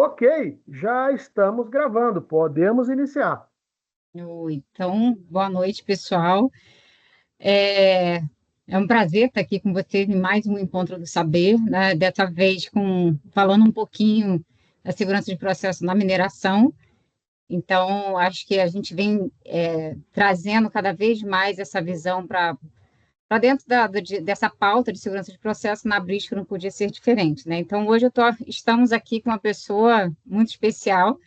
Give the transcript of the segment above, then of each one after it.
Ok, já estamos gravando, podemos iniciar. Então, boa noite, pessoal. É, é um prazer estar aqui com vocês em mais um Encontro do Saber, né? Dessa vez falando um pouquinho da segurança de processo na mineração. Então, acho que a gente vem trazendo cada vez mais essa visão para dentro dessa pauta de segurança de processo na Brisco não podia ser diferente, né? Então, hoje estamos aqui com uma pessoa muito especial,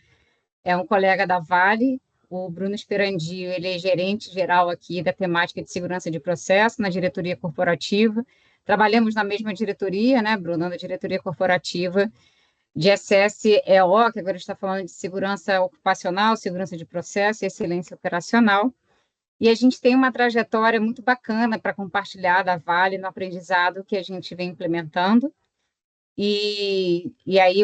é um colega da Vale, o Bruno Sperandio. Ele é gerente geral aqui da temática de segurança de processo na diretoria corporativa. Trabalhamos na mesma diretoria, né, Bruno, na diretoria corporativa de SSEO, que agora está falando de segurança ocupacional, segurança de processo e excelência operacional. E a gente tem uma trajetória muito bacana para compartilhar da Vale no aprendizado que a gente vem implementando. E aí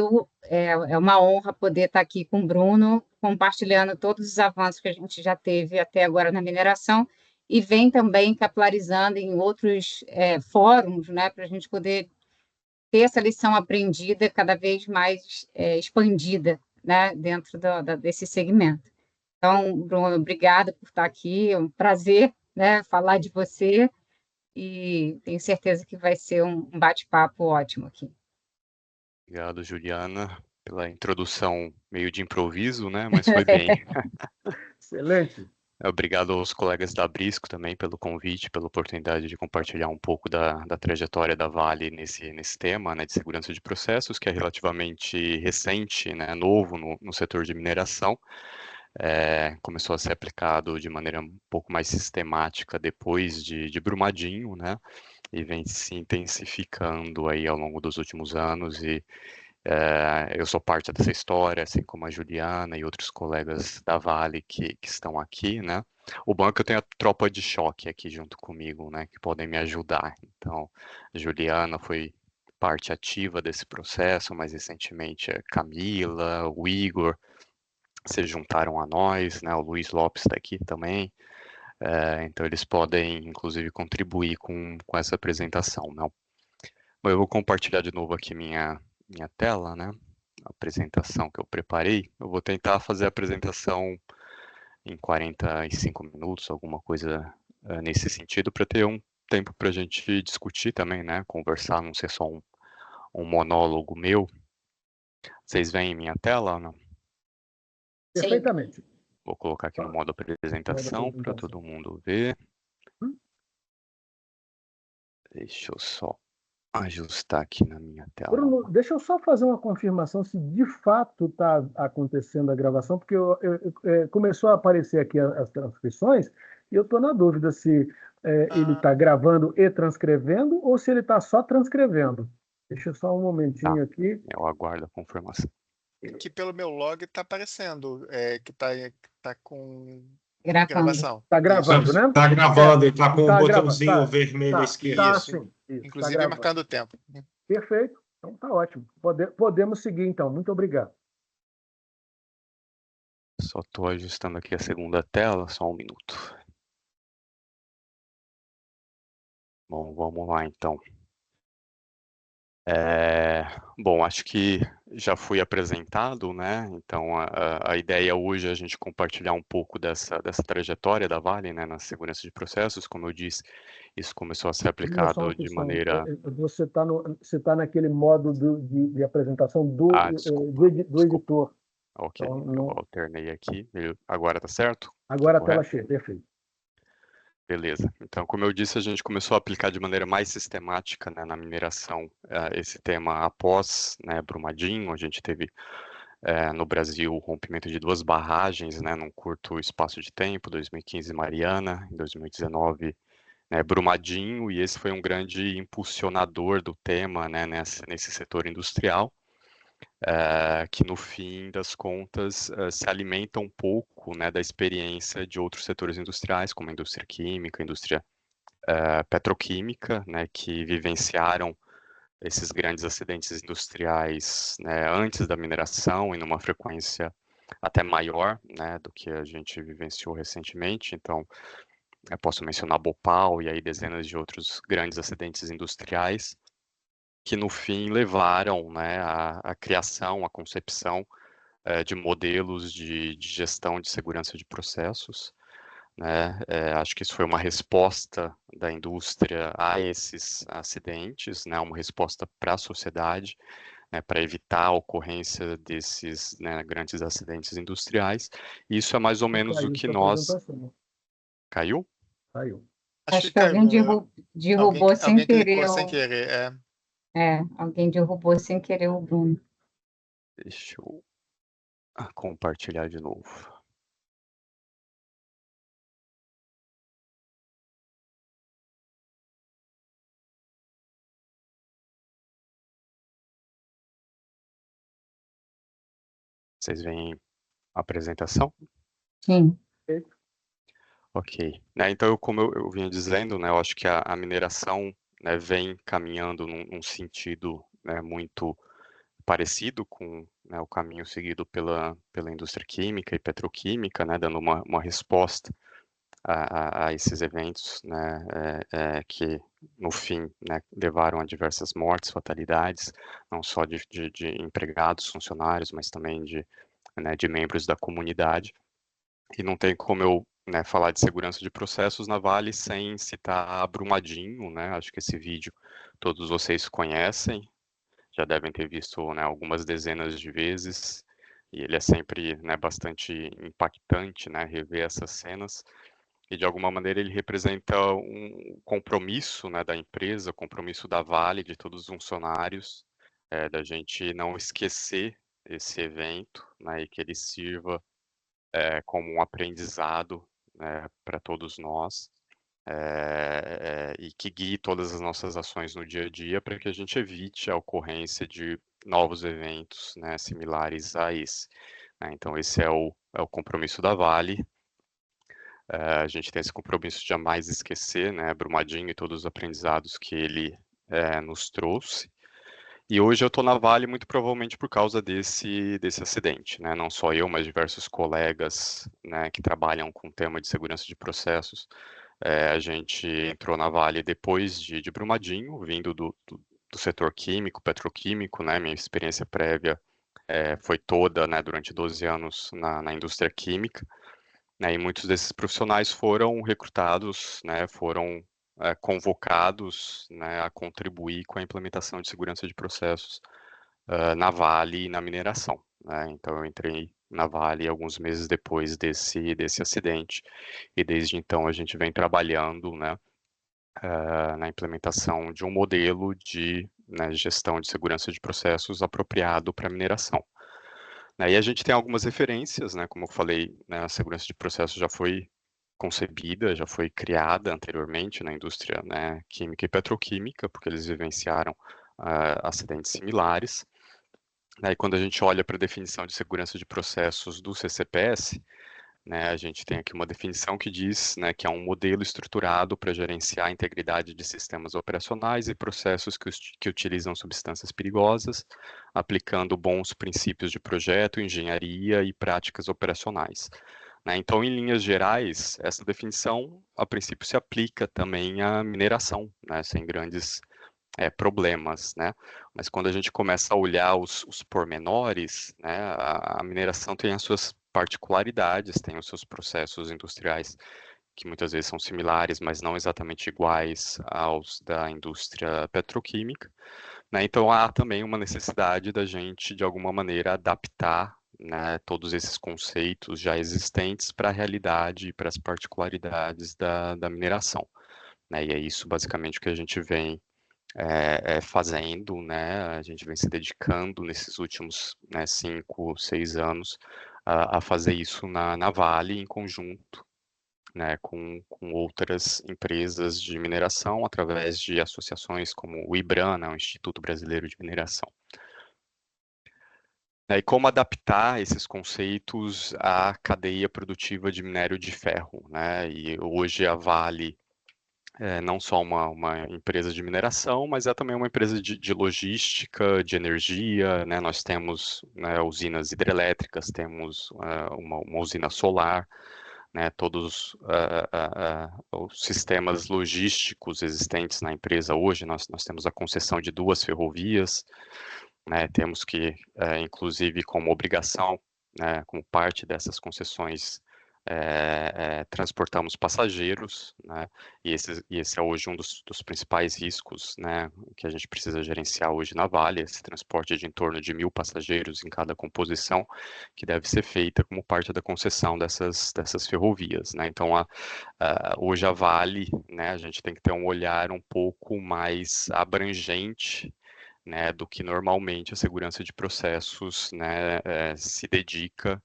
é uma honra poder estar aqui com o Bruno, compartilhando todos os avanços que a gente já teve até agora na mineração, e vem também capilarizando em outros fóruns, né, para a gente poder ter essa lição aprendida cada vez mais expandida, né, dentro desse segmento. Então, Bruno, obrigada por estar aqui, é um prazer, né, falar de você, e tenho certeza que vai ser um bate-papo ótimo aqui. Obrigado, Juliana, pela introdução meio de improviso, né? Mas foi bem. Excelente. Obrigado aos colegas da Brisco também pelo convite, pela oportunidade de compartilhar um pouco da trajetória da Vale nesse tema, né, de segurança de processos, que é relativamente recente, né, novo no setor de mineração. Começou a ser aplicado de maneira um pouco mais sistemática depois de Brumadinho, né? E vem se intensificando aí ao longo dos últimos anos, e eu sou parte dessa história, assim como a Juliana e outros colegas da Vale que estão aqui, né? O bom é que eu tenho a tropa de choque aqui junto comigo, né? Que podem me ajudar. Então, a Juliana foi parte ativa desse processo, mais recentemente a Camila, o Igor se juntaram a nós, né? O Luiz Lopes está aqui também. Então, eles podem, inclusive, contribuir com essa apresentação, né? Bom, eu vou compartilhar de novo aqui minha tela, né? A apresentação que eu preparei. Eu vou tentar fazer a apresentação em 45 minutos, alguma coisa nesse sentido, para ter um tempo para a gente discutir também, né? Conversar, não ser só um monólogo meu. Vocês veem minha tela ou não? Perfeitamente. Vou colocar aqui no modo apresentação para todo mundo ver. Deixa eu só ajustar aqui na minha tela. Bruno, deixa eu só fazer uma confirmação se de fato está acontecendo a gravação, porque começou a aparecer aqui as transcrições e eu estou na dúvida se ele está gravando e transcrevendo ou se ele está só transcrevendo. Deixa eu só um momentinho aqui. Eu aguardo a confirmação. Que pelo meu log está aparecendo que tá com Gravando. gravação. Está gravando, né? Está gravando, ele está com Tá o botãozinho vermelho à esquerda. Sim, isso, Inclusive marcando o tempo. Perfeito. Então tá ótimo. Podemos seguir, então. Muito obrigado. Só estou ajustando aqui a segunda tela, só um minuto. Bom, vamos lá então. Bom, acho que já fui apresentado, né? Então, a ideia hoje é a gente compartilhar um pouco dessa trajetória da Vale, né, na segurança de processos. Como eu disse, isso começou a ser aplicado de maneira... Você tá naquele modo de apresentação do editor. Ok, Então, eu alternei aqui. Agora tá certo? Agora a tela cheia, perfeito. Beleza. Então, como eu disse, a gente começou a aplicar de maneira mais sistemática, né, na mineração esse tema após, né, Brumadinho. A gente teve no Brasil o rompimento de 2 barragens, né, num curto espaço de tempo, 2015 Mariana, em 2019 Brumadinho, e esse foi um grande impulsionador do tema, né, nesse setor industrial. Que no fim das contas se alimenta um pouco, né, da experiência de outros setores industriais, como a indústria química, a indústria petroquímica, né, que vivenciaram esses grandes acidentes industriais, né, antes da mineração e numa frequência até maior, né, do que a gente vivenciou recentemente. Então, eu posso mencionar Bhopal e aí dezenas de outros grandes acidentes industriais que no fim levaram, né, à criação, à concepção de modelos de gestão de segurança de processos, né? Acho que isso foi uma resposta da indústria a esses acidentes, né? Uma resposta para a sociedade, né? Para evitar a ocorrência desses, né, grandes acidentes industriais. E isso é mais ou menos o Caiu que sua nós... apresentação. Caiu? Caiu. Acho Acho que que alguém caiu. derrubou sem Alguém querer. clicou sem querer. Alguém derrubou sem querer o Bruno. Deixa eu compartilhar de novo. Vocês veem a apresentação? Sim. Ok. Né, então, como eu vinha dizendo, né, eu acho que a mineração, né, vem caminhando num sentido, né, muito parecido com, né, o caminho seguido pela indústria química e petroquímica, né, dando uma resposta a esses eventos, né, que no fim, né, levaram a diversas mortes, fatalidades, não só de empregados, funcionários, mas também né, de membros da comunidade. E não tem como eu, né, falar de segurança de processos na Vale sem citar Brumadinho, né? Acho que esse vídeo todos vocês conhecem, já devem ter visto, né, algumas dezenas de vezes. E ele é sempre, né, bastante impactante, né, rever essas cenas. E de alguma maneira ele representa um compromisso, né, da empresa, compromisso da Vale, de todos os funcionários, da gente não esquecer esse evento, né, e que ele sirva como um aprendizado, né, para todos nós, e que guie todas as nossas ações no dia a dia para que a gente evite a ocorrência de novos eventos, né, similares a esse. Né? Então esse é o compromisso da Vale. A gente tem esse compromisso de jamais esquecer, né, Brumadinho e todos os aprendizados que ele nos trouxe. E hoje eu estou na Vale muito provavelmente por causa desse acidente, né? Não só eu, mas diversos colegas, né, que trabalham com o tema de segurança de processos. A gente entrou na Vale depois de Brumadinho, vindo do setor químico, petroquímico, né? Minha experiência prévia foi toda, né, durante 12 anos na indústria química, né? E muitos desses profissionais foram recrutados, né? Foram convocados, né, a contribuir com a implementação de segurança de processos na Vale e na mineração. Né? Então eu entrei na Vale alguns meses depois desse acidente e desde então a gente vem trabalhando, né, na implementação de um modelo de, né, gestão de segurança de processos apropriado para mineração. Né? E a gente tem algumas referências, né, como eu falei, né, a segurança de processos já foi concebida, já foi criada anteriormente na indústria, né, química e petroquímica, porque eles vivenciaram acidentes similares. Aí, quando a gente olha para a definição de segurança de processos do CCPS, né, a gente tem aqui uma definição que diz, né, que é um modelo estruturado para gerenciar a integridade de sistemas operacionais e processos que utilizam substâncias perigosas, aplicando bons princípios de projeto, engenharia e práticas operacionais. Né? Então, em linhas gerais, essa definição, a princípio, se aplica também à mineração, né, sem grandes problemas, né? Mas quando a gente começa a olhar os pormenores, né, a mineração tem as suas particularidades, tem os seus processos industriais que muitas vezes são similares, mas não exatamente iguais aos da indústria petroquímica, né? Então há também uma necessidade da gente, de alguma maneira, adaptar, né, todos esses conceitos já existentes para a realidade e para as particularidades da mineração. Né? E é isso basicamente que a gente vem fazendo, né? A gente vem se dedicando nesses últimos, né, 5, 6 anos a fazer isso na Vale em conjunto, né, com outras empresas de mineração através de associações como o IBRAM, né, o Instituto Brasileiro de Mineração. E como adaptar esses conceitos à cadeia produtiva de minério de ferro, né? E hoje a Vale não só uma empresa de mineração, mas é também uma empresa de logística, de energia, né? Nós temos, né, usinas hidrelétricas, temos uma usina solar, né, todos os sistemas logísticos existentes na empresa hoje. Nós temos a concessão de 2 ferrovias, né, temos que, inclusive, como obrigação, né, como parte dessas concessões, transportamos passageiros, né, e esse é hoje um dos principais riscos, né, que a gente precisa gerenciar hoje na Vale, esse transporte de em torno de 1.000 passageiros em cada composição, que deve ser feita como parte da concessão dessas ferrovias, né. Então, hoje a Vale, né, a gente tem que ter um olhar um pouco mais abrangente, né, do que normalmente a segurança de processos, né, se dedica,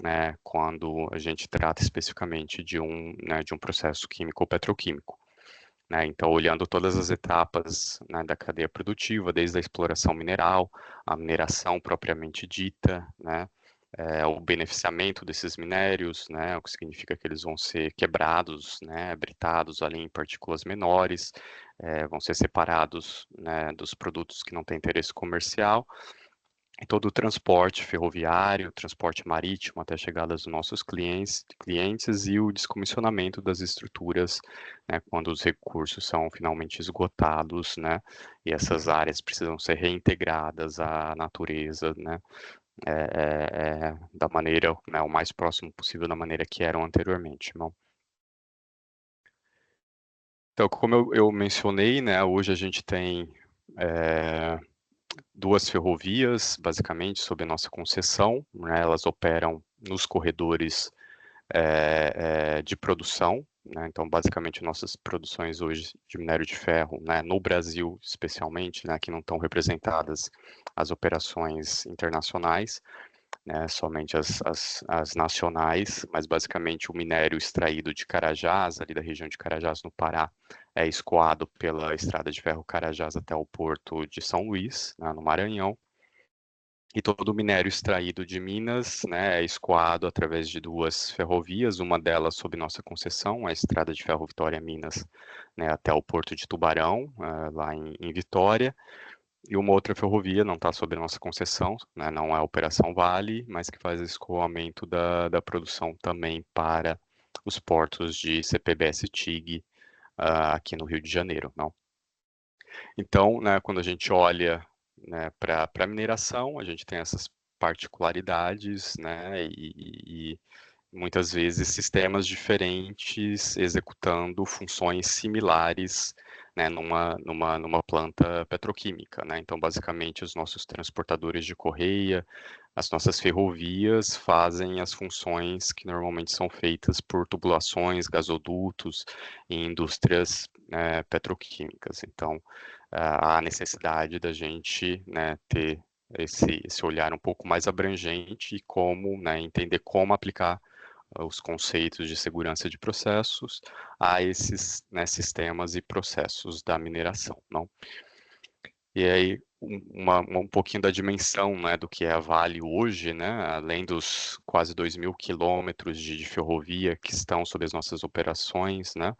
né, quando a gente trata especificamente de um processo químico ou petroquímico, né. Então, olhando todas as etapas, né, da cadeia produtiva, desde a exploração mineral, a mineração propriamente dita, né, o beneficiamento desses minérios, né, o que significa que eles vão ser quebrados, né, britados ali em partículas menores, vão ser separados, né, dos produtos que não têm interesse comercial, e todo o transporte ferroviário, transporte marítimo até a chegada dos nossos clientes e o descomissionamento das estruturas, né, quando os recursos são finalmente esgotados, né, e essas áreas precisam ser reintegradas à natureza, né, da maneira, né, o mais próximo possível da maneira que eram anteriormente, não? Então, como eu mencionei, né, hoje a gente tem 2 ferrovias, basicamente, sob a nossa concessão, né, elas operam nos corredores de produção, né, então, basicamente, nossas produções hoje de minério de ferro, né, no Brasil, especialmente, né, que não estão representadas as operações internacionais, né, somente as nacionais, mas basicamente o minério extraído de Carajás, ali da região de Carajás, no Pará, é escoado pela estrada de ferro Carajás até o porto de São Luís, né, no Maranhão. E todo o minério extraído de Minas, né, é escoado através de 2 ferrovias, uma delas sob nossa concessão, a estrada de ferro Vitória-Minas, né, até o porto de Tubarão, lá em Vitória. E uma outra ferrovia, não está sob a nossa concessão, né, não é a Operação Vale, mas que faz escoamento da produção também para os portos de CPBS TIG, aqui no Rio de Janeiro, não? Então, né, quando a gente olha, né, para a mineração, a gente tem essas particularidades, né, e muitas vezes sistemas diferentes executando funções similares, né, numa planta petroquímica, né. Então, basicamente, os nossos transportadores de correia, as nossas ferrovias fazem as funções que normalmente são feitas por tubulações, gasodutos em indústrias, petroquímicas. Então, há a necessidade da gente, né, ter esse olhar um pouco mais abrangente e como, né, entender como aplicar os conceitos de segurança de processos a esses, né, sistemas e processos da mineração, não? E aí, um pouquinho da dimensão, né, do que é a Vale hoje, né, além dos quase 2.000 quilômetros de ferrovia que estão sob as nossas operações, né,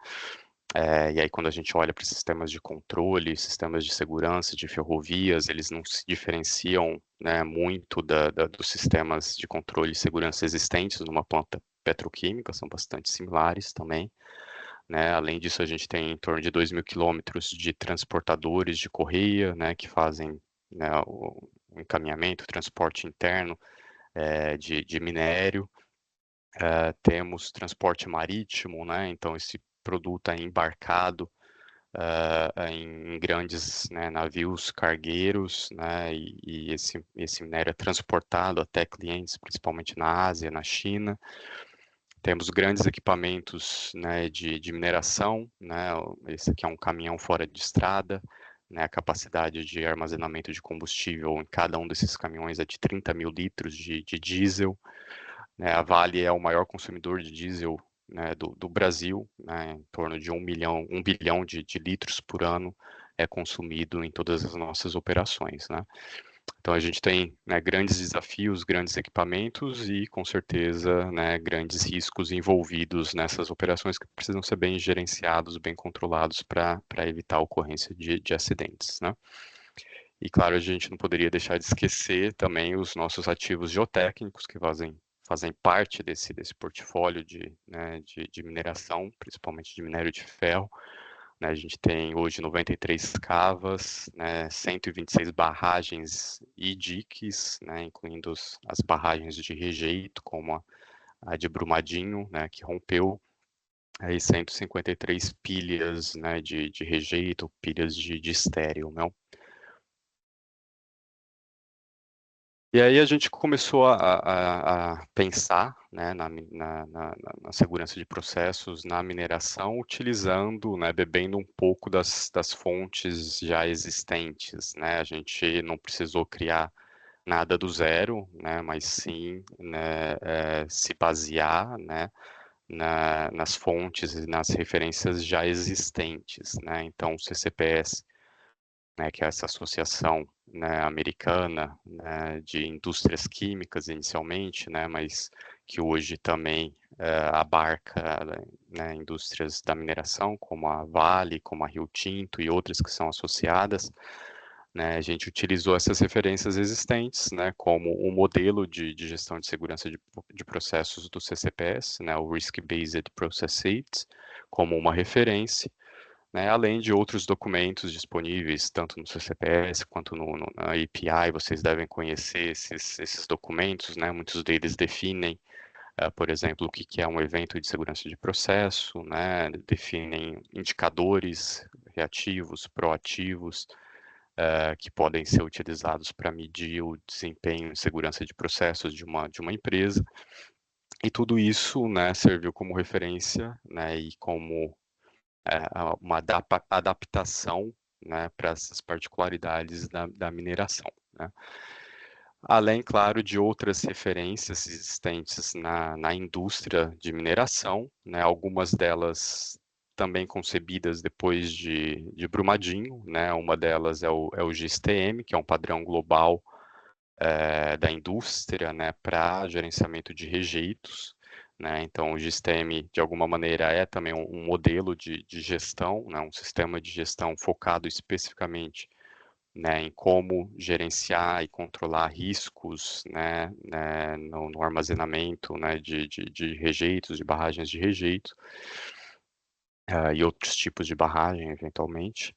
e aí quando a gente olha para sistemas de controle, sistemas de segurança de ferrovias, eles não se diferenciam, né, muito dos sistemas de controle e segurança existentes numa planta petroquímica, são bastante similares também, né. Além disso, a gente tem em torno de 2.000 quilômetros de transportadores de correia, né, que fazem, né, o encaminhamento, o transporte interno, de minério. Temos transporte marítimo, né, então esse produto é embarcado em grandes, né, navios cargueiros, né, e esse minério é transportado até clientes, principalmente na Ásia, na China. Temos grandes equipamentos, né, de mineração, né, esse aqui é um caminhão fora de estrada, né, a capacidade de armazenamento de combustível em cada um desses caminhões é de 30.000 litros de diesel, né. A Vale é o maior consumidor de diesel, né, do Brasil, né, em torno de 1 bilhão de litros por ano é consumido em todas as nossas operações, né. Então a gente tem, né, grandes desafios, grandes equipamentos e, com certeza, né, grandes riscos envolvidos nessas operações que precisam ser bem gerenciados, bem controlados para evitar a ocorrência de acidentes, né. E, claro, a gente não poderia deixar de esquecer também os nossos ativos geotécnicos que fazem fazem parte desse portfólio né, de mineração, principalmente de minério de ferro. Né, a gente tem hoje 93 cavas, né, 126 barragens e diques, né, incluindo as barragens de rejeito, como a de Brumadinho, né, que rompeu, aí 153 pilhas, né, de rejeito, pilhas de estéril, né? E aí a gente começou a pensar, né, na segurança de processos, na mineração, utilizando, né, bebendo um pouco das fontes já existentes, né? A gente não precisou criar nada do zero, né, mas sim, né, se basear, né, nas fontes e nas referências já existentes, né? Então, o CCPS, né, que é essa associação, né, americana, né, de indústrias químicas inicialmente, né, mas que hoje também abarca, né, indústrias da mineração, como a Vale, como a Rio Tinto e outras que são associadas. Né, a gente utilizou essas referências existentes, né, como um modelo de gestão de segurança de processos do CCPS, né, o Risk Based Process Safety, como uma referência, né, além de outros documentos disponíveis, tanto no CCPS quanto na API. Vocês devem conhecer esses documentos, né, muitos deles definem, por exemplo, o que é um evento de segurança de processo, né, definem indicadores reativos, proativos, que podem ser utilizados para medir o desempenho e segurança de processos de uma empresa. E tudo isso, né, serviu como referência, né, e como uma adaptação, né, para essas particularidades da mineração, né. Além, claro, de outras referências existentes na indústria de mineração, né, algumas delas também concebidas depois de Brumadinho, né, uma delas é o GSTM, que é um padrão global da indústria, né, para gerenciamento de rejeitos, né. Então, o GSTM, de alguma maneira, é também um modelo de gestão, né, um sistema de gestão focado especificamente, né, em como gerenciar e controlar riscos, né, no armazenamento, né, de rejeitos, de barragens de rejeito, e outros tipos de barragem, eventualmente.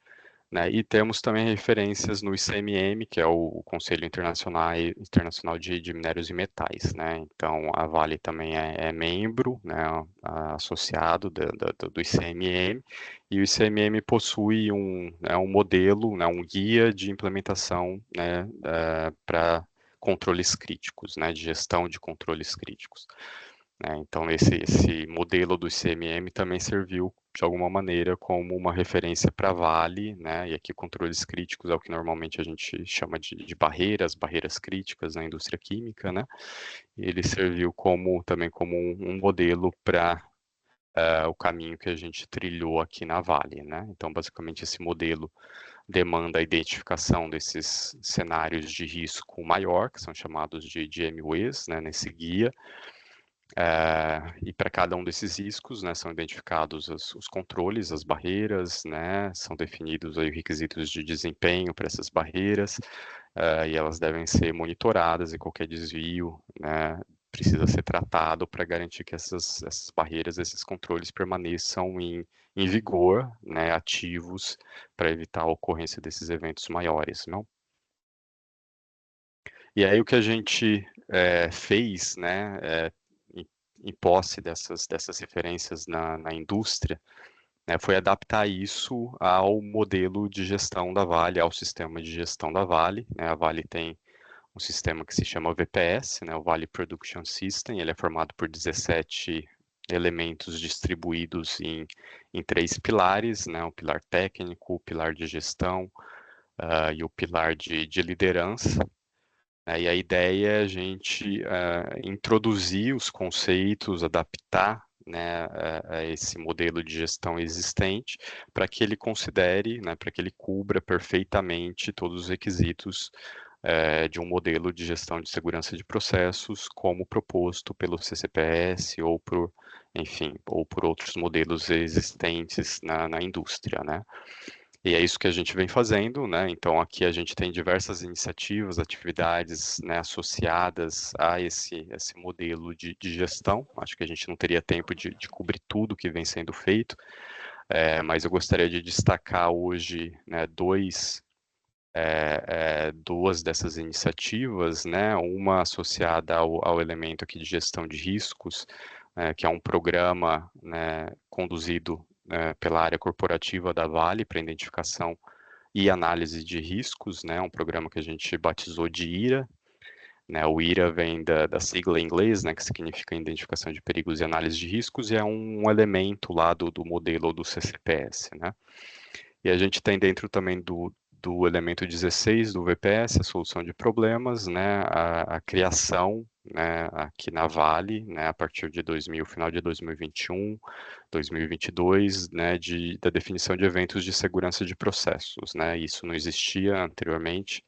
Né, e temos também referências no ICMM, que é o Conselho Internacional de Minérios e Metais, né? Então, a Vale também é membro, né, associado do ICMM, e o ICMM possui um modelo, né, um guia de implementação, né, para controles críticos, né, de gestão de controles críticos. Né? Então, esse modelo do ICMM também serviu, de alguma maneira, como uma referência para a Vale, né? E aqui controles críticos é o que normalmente a gente chama de barreiras críticas na indústria química, né? E ele serviu também como um modelo para o caminho que a gente trilhou aqui na Vale, né? Então, basicamente, esse modelo demanda a identificação desses cenários de risco maior, que são chamados de MWEs, né, nesse guia. E para cada um desses riscos, né, são identificados os controles, as barreiras, né, são definidos aí requisitos de desempenho para essas barreiras, e elas devem ser monitoradas, e qualquer desvio, né, precisa ser tratado para garantir que essas barreiras, esses controles permaneçam em vigor, né, ativos, para evitar a ocorrência desses eventos maiores, não? E aí o que a gente fez, né, em posse dessas referências na indústria, né, foi adaptar isso ao modelo de gestão da Vale, ao sistema de gestão da Vale, né. A Vale tem um sistema que se chama VPS, né, o Vale Production System. Ele é formado por 17 elementos distribuídos em 3 pilares, né, o pilar técnico, o pilar de gestão, e o pilar de liderança. E a ideia é a gente introduzir os conceitos, adaptar, né, a esse modelo de gestão existente, para que ele considere, né, para que ele cubra perfeitamente todos os requisitos de um modelo de gestão de segurança de processos, como proposto pelo CCPS ou ou por outros modelos existentes na indústria, né? E é isso que a gente vem fazendo, né? Então, aqui a gente tem diversas iniciativas, atividades, né, associadas a esse modelo de gestão. Acho que a gente não teria tempo de cobrir tudo que vem sendo feito, mas eu gostaria de destacar hoje, né, duas dessas iniciativas, né? Uma associada ao elemento aqui de gestão de riscos, que é um programa, né, conduzido pela área corporativa da Vale para identificação e análise de riscos, né? Um programa que a gente batizou de IRA, né? O IRA vem da sigla em inglês, né, que significa Identificação de Perigos e Análise de Riscos, e é um elemento lá do modelo do CCPS, né? E a gente tem dentro também do elemento 16 do VPS, a solução de problemas, né, a criação, né, aqui na Vale, né, a partir de final de 2021, 2022, né, da definição de eventos de segurança de processos, né, isso não existia anteriormente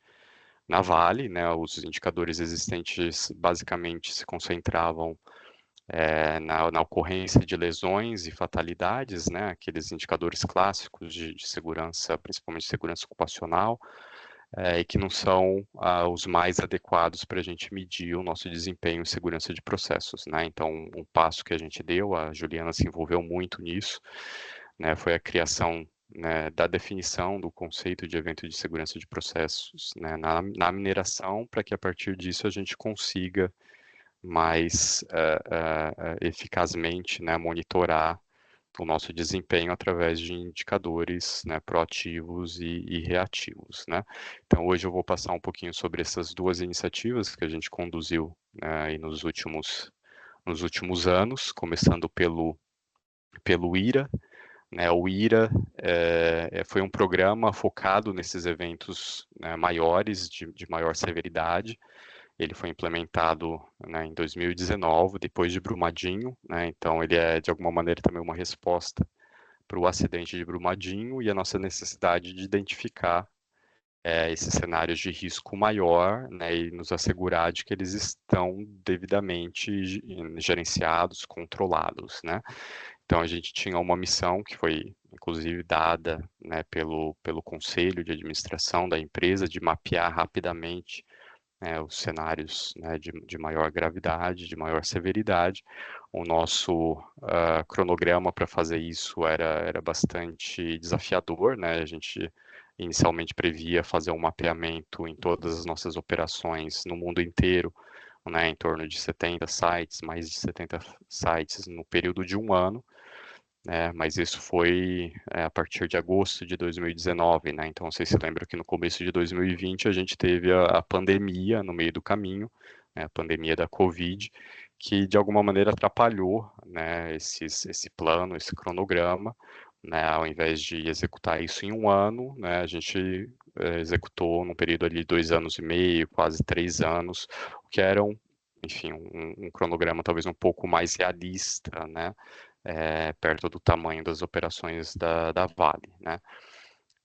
na Vale, né, os indicadores existentes basicamente se concentravam na ocorrência de lesões e fatalidades, né, aqueles indicadores clássicos de segurança, principalmente segurança ocupacional, e que não são os mais adequados para a gente medir o nosso desempenho em segurança de processos, né? Então, um passo que a gente deu, a Juliana se envolveu muito nisso, né, foi a criação, né, da definição do conceito de evento de segurança de processos, né, na mineração, para que a partir disso a gente consiga mais eficazmente, né, monitorar o nosso desempenho através de indicadores, né, proativos e reativos, né? Então hoje eu vou passar um pouquinho sobre essas duas iniciativas que a gente conduziu, né, aí nos últimos anos, começando pelo IRA, né? O IRA foi um programa focado nesses eventos, né, maiores, de maior severidade. Ele foi implementado, né, em 2019, depois de Brumadinho, né? Então ele é de alguma maneira também uma resposta para o acidente de Brumadinho e a nossa necessidade de identificar esses cenários de risco maior, né, e nos assegurar de que eles estão devidamente gerenciados, controlados, né? Então a gente tinha uma missão que foi inclusive dada, né, pelo conselho de administração da empresa, de mapear rapidamente os cenários, né, de maior gravidade, de maior severidade. O nosso cronograma para fazer isso era bastante desafiador, né? A gente inicialmente previa fazer um mapeamento em todas as nossas operações no mundo inteiro, né, em torno de 70 sites, mais de 70 sites no período de um ano, mas isso foi a partir de agosto de 2019, né? Então, vocês se lembram que no começo de 2020 a gente teve a pandemia no meio do caminho, né, a pandemia da Covid, que de alguma maneira atrapalhou, né, esse plano, esse cronograma, né? Ao invés de executar isso em um ano, né, a gente executou num período ali de 2 anos e meio, quase 3 anos, o que era enfim, um cronograma talvez um pouco mais realista, né? Perto do tamanho das operações da Vale, né?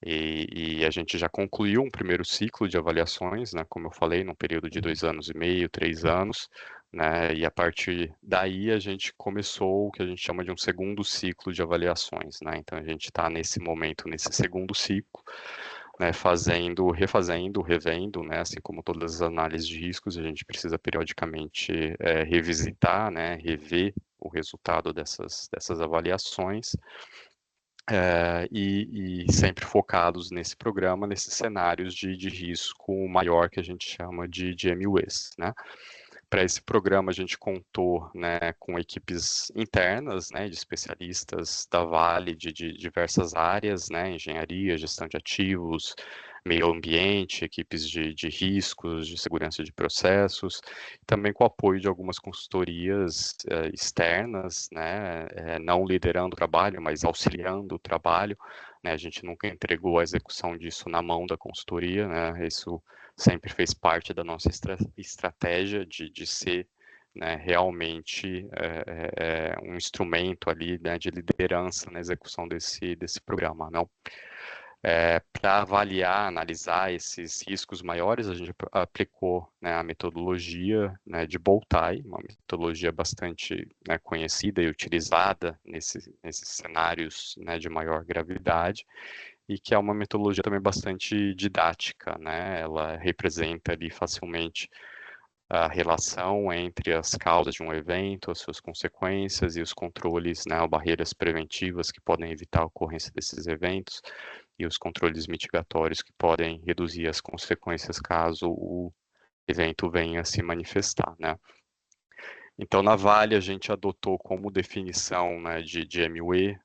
E a gente já concluiu um primeiro ciclo de avaliações, né? Como eu falei, num período de 2 anos e meio, 3 anos, né? E a partir daí a gente começou o que a gente chama de um segundo ciclo de avaliações, né? Então a gente está nesse momento, nesse segundo ciclo, né, refazendo, revendo, né, assim como todas as análises de riscos, a gente precisa periodicamente revisitar, né, rever o resultado dessas avaliações, e sempre focados nesse programa, nesses cenários de risco maior que a gente chama de MUEs, né. Para esse programa a gente contou, né, com equipes internas, né, de especialistas da Vale de diversas áreas, né, engenharia, gestão de ativos, meio ambiente, equipes de riscos, de segurança de processos, também com o apoio de algumas consultorias externas, né, não liderando o trabalho, mas auxiliando o trabalho, né, a gente nunca entregou a execução disso na mão da consultoria, né, isso sempre fez parte da nossa estratégia de ser, né, realmente um instrumento ali, né, de liderança na execução desse programa, não? Para avaliar, analisar esses riscos maiores, a gente aplicou, né, a metodologia, né, de Boltai, uma metodologia bastante, né, conhecida e utilizada nesses cenários, né, de maior gravidade. e que é uma metodologia também bastante didática, né? Ela representa ali facilmente a relação entre as causas de um evento, as suas consequências e os controles, né, ou barreiras preventivas que podem evitar a ocorrência desses eventos e os controles mitigatórios que podem reduzir as consequências caso o evento venha a se manifestar, né? Então, na Vale, a gente adotou como definição, né, de MUE,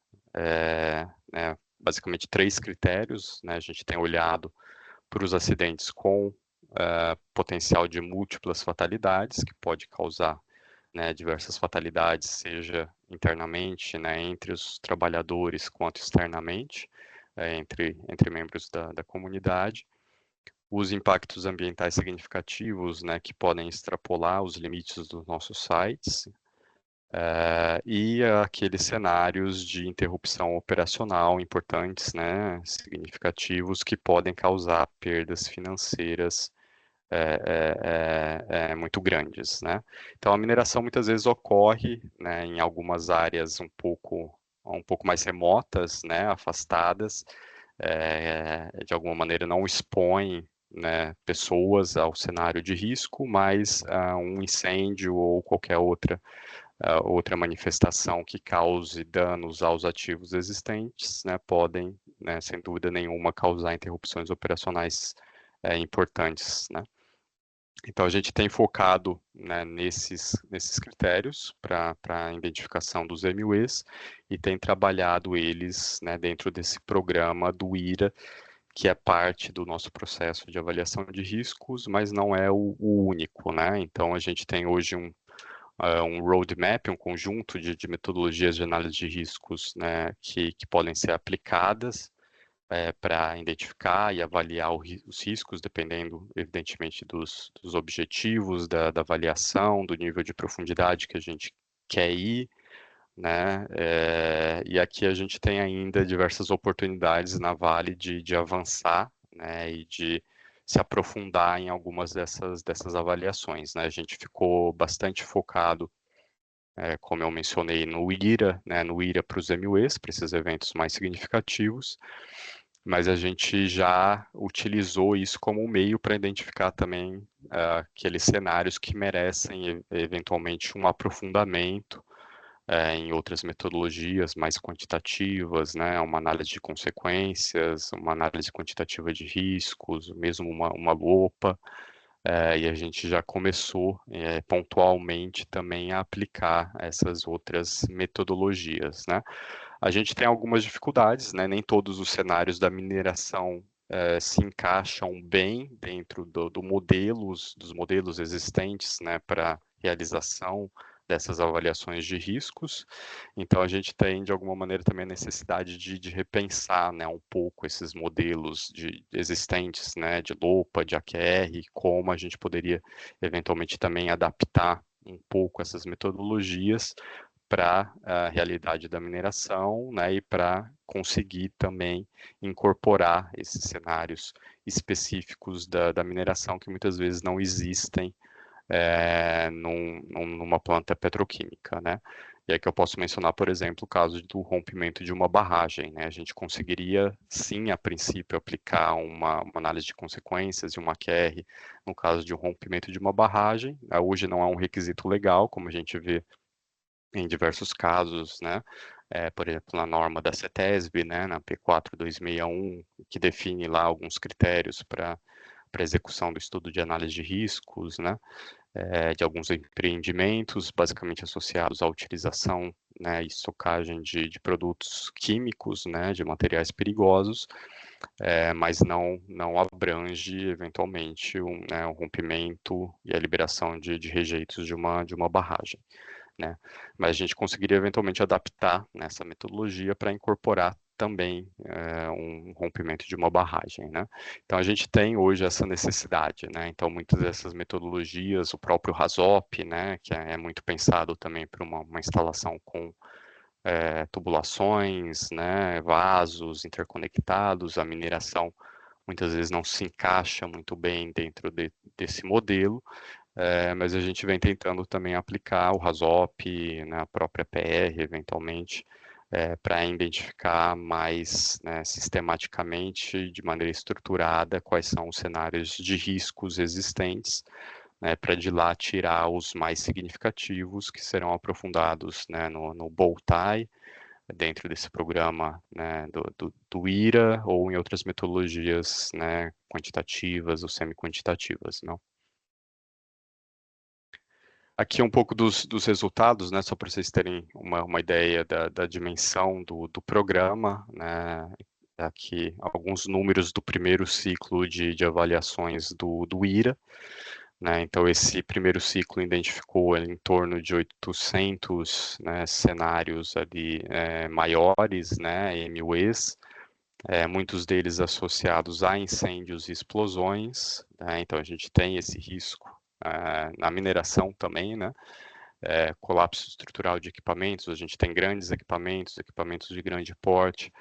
né, basicamente 3 critérios, né? A gente tem olhado para os acidentes com potencial de múltiplas fatalidades, que pode causar, né, diversas fatalidades, seja internamente, né, entre os trabalhadores, quanto externamente, entre membros da comunidade. Os impactos ambientais significativos, né, que podem extrapolar os limites dos nossos sites, e aqueles cenários de interrupção operacional importantes, né, significativos, que podem causar perdas financeiras muito grandes, né? Então a mineração muitas vezes ocorre, né, em algumas áreas um pouco mais remotas, né, afastadas, de alguma maneira não expõe, né, pessoas ao cenário de risco, mas um incêndio ou qualquer outra manifestação que cause danos aos ativos existentes, né, podem, né, sem dúvida nenhuma, causar interrupções operacionais importantes, né? Então, a gente tem focado, né, nesses critérios para a identificação dos MUEs e tem trabalhado eles, né, dentro desse programa do IRA, que é parte do nosso processo de avaliação de riscos, mas não é o único, né? Então, a gente tem hoje um roadmap, um conjunto de metodologias de análise de riscos, né, que podem ser aplicadas para identificar e avaliar os riscos, dependendo, evidentemente, dos objetivos da avaliação, do nível de profundidade que a gente quer ir, né? E aqui a gente tem ainda diversas oportunidades na Vale de avançar, né, e de se aprofundar em algumas dessas avaliações, né? A gente ficou bastante focado, como eu mencionei, no IRA, né, no IRA para os MUEs, para esses eventos mais significativos, mas a gente já utilizou isso como um meio para identificar também aqueles cenários que merecem eventualmente um aprofundamento em outras metodologias mais quantitativas, né, uma análise de consequências, uma análise quantitativa de riscos, mesmo uma lupa, e a gente já começou pontualmente também a aplicar essas outras metodologias, né? A gente tem algumas dificuldades, né? Nem todos os cenários da mineração se encaixam bem dentro dos modelos existentes, né, para realização dessas avaliações de riscos. Então, a gente tem, de alguma maneira, também a necessidade de repensar, né, um pouco esses modelos existentes, né, de LOPA, de AQR, como a gente poderia, eventualmente, também adaptar um pouco essas metodologias para a realidade da mineração, né, e para conseguir também incorporar esses cenários específicos da mineração que muitas vezes não existem numa planta petroquímica, né? E aí que eu posso mencionar, por exemplo, o caso do rompimento de uma barragem, né? A gente conseguiria, sim, a princípio, aplicar uma análise de consequências e uma QR no caso de um rompimento de uma barragem. Hoje não é um requisito legal, como a gente vê em diversos casos, né? Por exemplo, na norma da CETESB, né, na P4.261, que define lá alguns critérios para execução do estudo de análise de riscos, né, de alguns empreendimentos, basicamente associados à utilização, né, e estocagem de produtos químicos, né, de materiais perigosos, mas não abrange, eventualmente, né, o rompimento e a liberação de rejeitos de uma barragem, né? Mas a gente conseguiria eventualmente adaptar nessa metodologia para incorporar também um rompimento de uma barragem, né? Então a gente tem hoje essa necessidade, né? Então muitas dessas metodologias, o próprio RASOP, né, que é muito pensado também para uma instalação com tubulações, né, vasos interconectados, a mineração muitas vezes não se encaixa muito bem dentro desse modelo, mas a gente vem tentando também aplicar o RASOP, né, a própria PR, eventualmente, para identificar mais, né, sistematicamente, de maneira estruturada, quais são os cenários de riscos existentes, né, para de lá tirar os mais significativos, que serão aprofundados, né, no Bowtie, dentro desse programa, né, do IRA, ou em outras metodologias, né, quantitativas ou semi-quantitativas, não? Aqui é um pouco dos resultados, né, só para vocês terem uma ideia da dimensão do programa, né, aqui alguns números do primeiro ciclo de avaliações do IRA, né, então esse primeiro ciclo identificou em torno de 800, né, cenários ali maiores, né, MUEs, muitos deles associados a incêndios e explosões, né, então a gente tem esse risco na mineração também, né, colapso estrutural de equipamentos, a gente tem grandes equipamentos de grande porte,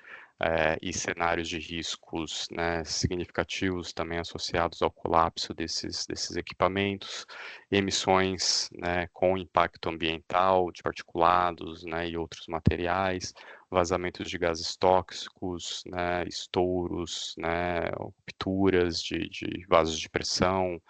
e cenários de riscos, né, significativos também associados ao colapso desses equipamentos, emissões, né, com impacto ambiental de particulados, né, e outros materiais, vazamentos de gases tóxicos, né, estouros, né, rupturas de vasos de pressão,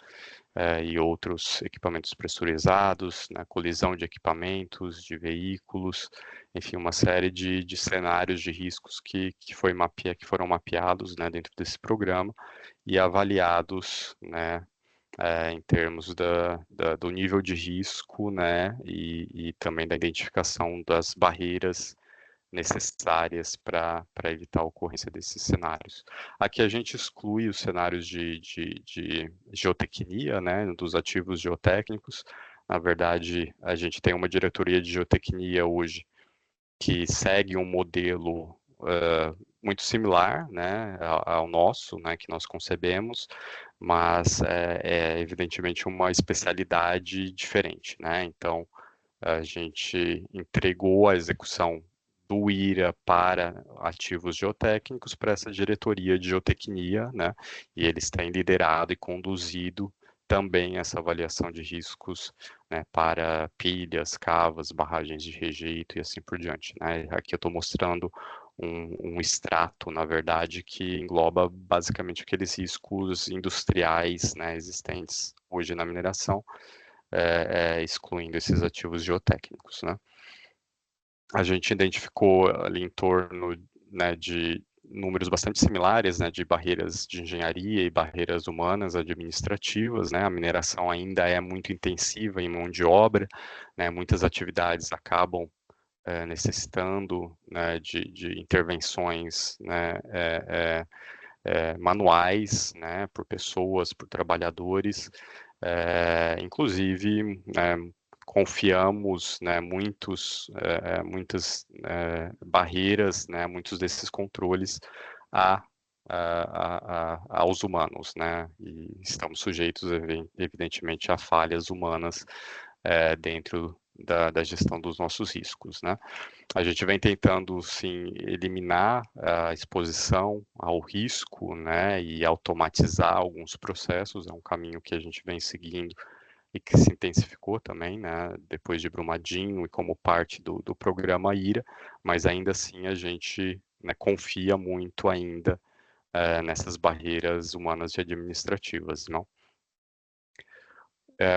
e outros equipamentos pressurizados, né, colisão de equipamentos, de veículos, enfim, uma série de cenários de riscos que foram mapeados, né, dentro desse programa e avaliados, né, em termos do nível de risco, né, e também da identificação das barreiras necessárias para evitar a ocorrência desses cenários. Aqui a gente exclui os cenários de geotecnia, né, dos ativos geotécnicos. Na verdade, a gente tem uma diretoria de geotecnia hoje que segue um modelo muito similar, né, ao nosso, né, que nós concebemos, mas é evidentemente uma especialidade diferente, né, então a gente entregou a execução do IRA para ativos geotécnicos, para essa diretoria de geotecnia, né? E eles têm liderado e conduzido também essa avaliação de riscos, né, para pilhas, cavas, barragens de rejeito e assim por diante, né? Aqui eu estou mostrando um extrato, na verdade, que engloba basicamente aqueles riscos industriais, né, existentes hoje na mineração, excluindo esses ativos geotécnicos, né? A gente identificou ali em torno, né, de números bastante similares, né, de barreiras de engenharia e barreiras humanas administrativas, né, a mineração ainda é muito intensiva em mão de obra, né, muitas atividades acabam necessitando, né, de intervenções, né, manuais, né, por pessoas, por trabalhadores, inclusive, confiamos, né, muitas barreiras, né, muitos desses controles aos humanos, né, e estamos sujeitos, evidentemente, a falhas humanas dentro da gestão dos nossos riscos, né. A gente vem tentando, sim, eliminar a exposição ao risco, né, e automatizar alguns processos, é um caminho que a gente vem seguindo e que se intensificou também, né, depois de Brumadinho e como parte do programa IRA, mas ainda assim a gente, né, confia muito ainda nessas barreiras humanas e administrativas, não?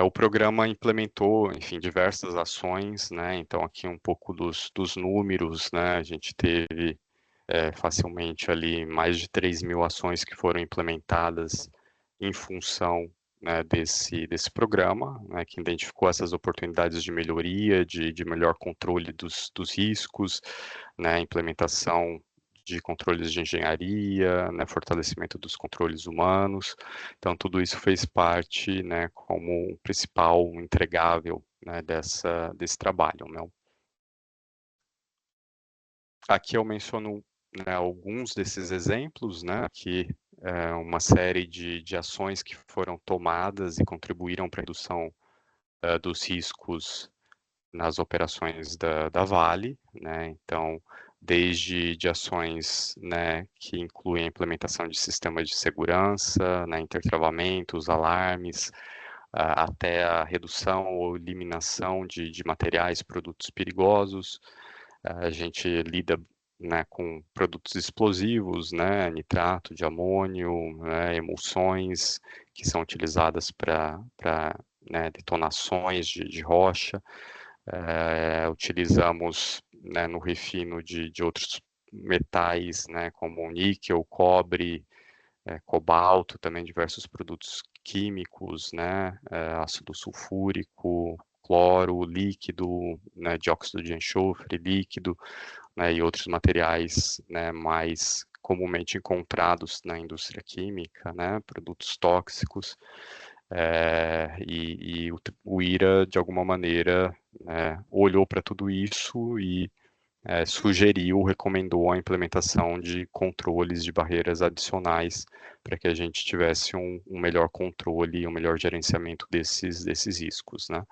O programa implementou, enfim, diversas ações, né, então aqui um pouco dos números, né, a gente teve facilmente ali mais de 3.000 ações que foram implementadas em função, né, desse programa, né, que identificou essas oportunidades de melhoria, de melhor controle dos riscos, né, implementação de controles de engenharia, né, fortalecimento dos controles humanos. Então, tudo isso fez parte, né, como um principal entregável, né, desse trabalho, né. Aqui eu menciono, né, alguns desses exemplos, né, aqui uma série de ações que foram tomadas e contribuíram para a redução dos riscos nas operações da Vale, né, então, desde de ações, né, que incluem a implementação de sistemas de segurança, né, intertravamentos, alarmes, até a redução ou eliminação de materiais, produtos perigosos, A gente lida, né, com produtos explosivos, né, nitrato de amônio, né, emulsões que são utilizadas para né, detonações de rocha. Utilizamos, né, no refino de outros metais, né, como níquel, cobre, cobalto, também diversos produtos químicos, né, ácido sulfúrico, cloro líquido, né, dióxido de enxofre líquido, né, e outros materiais, né, mais comumente encontrados na indústria química, né, produtos tóxicos, e o IRA, de alguma maneira, olhou para tudo isso e sugeriu, recomendou a implementação de controles de barreiras adicionais para que a gente tivesse um melhor controle e um melhor gerenciamento desses riscos, né?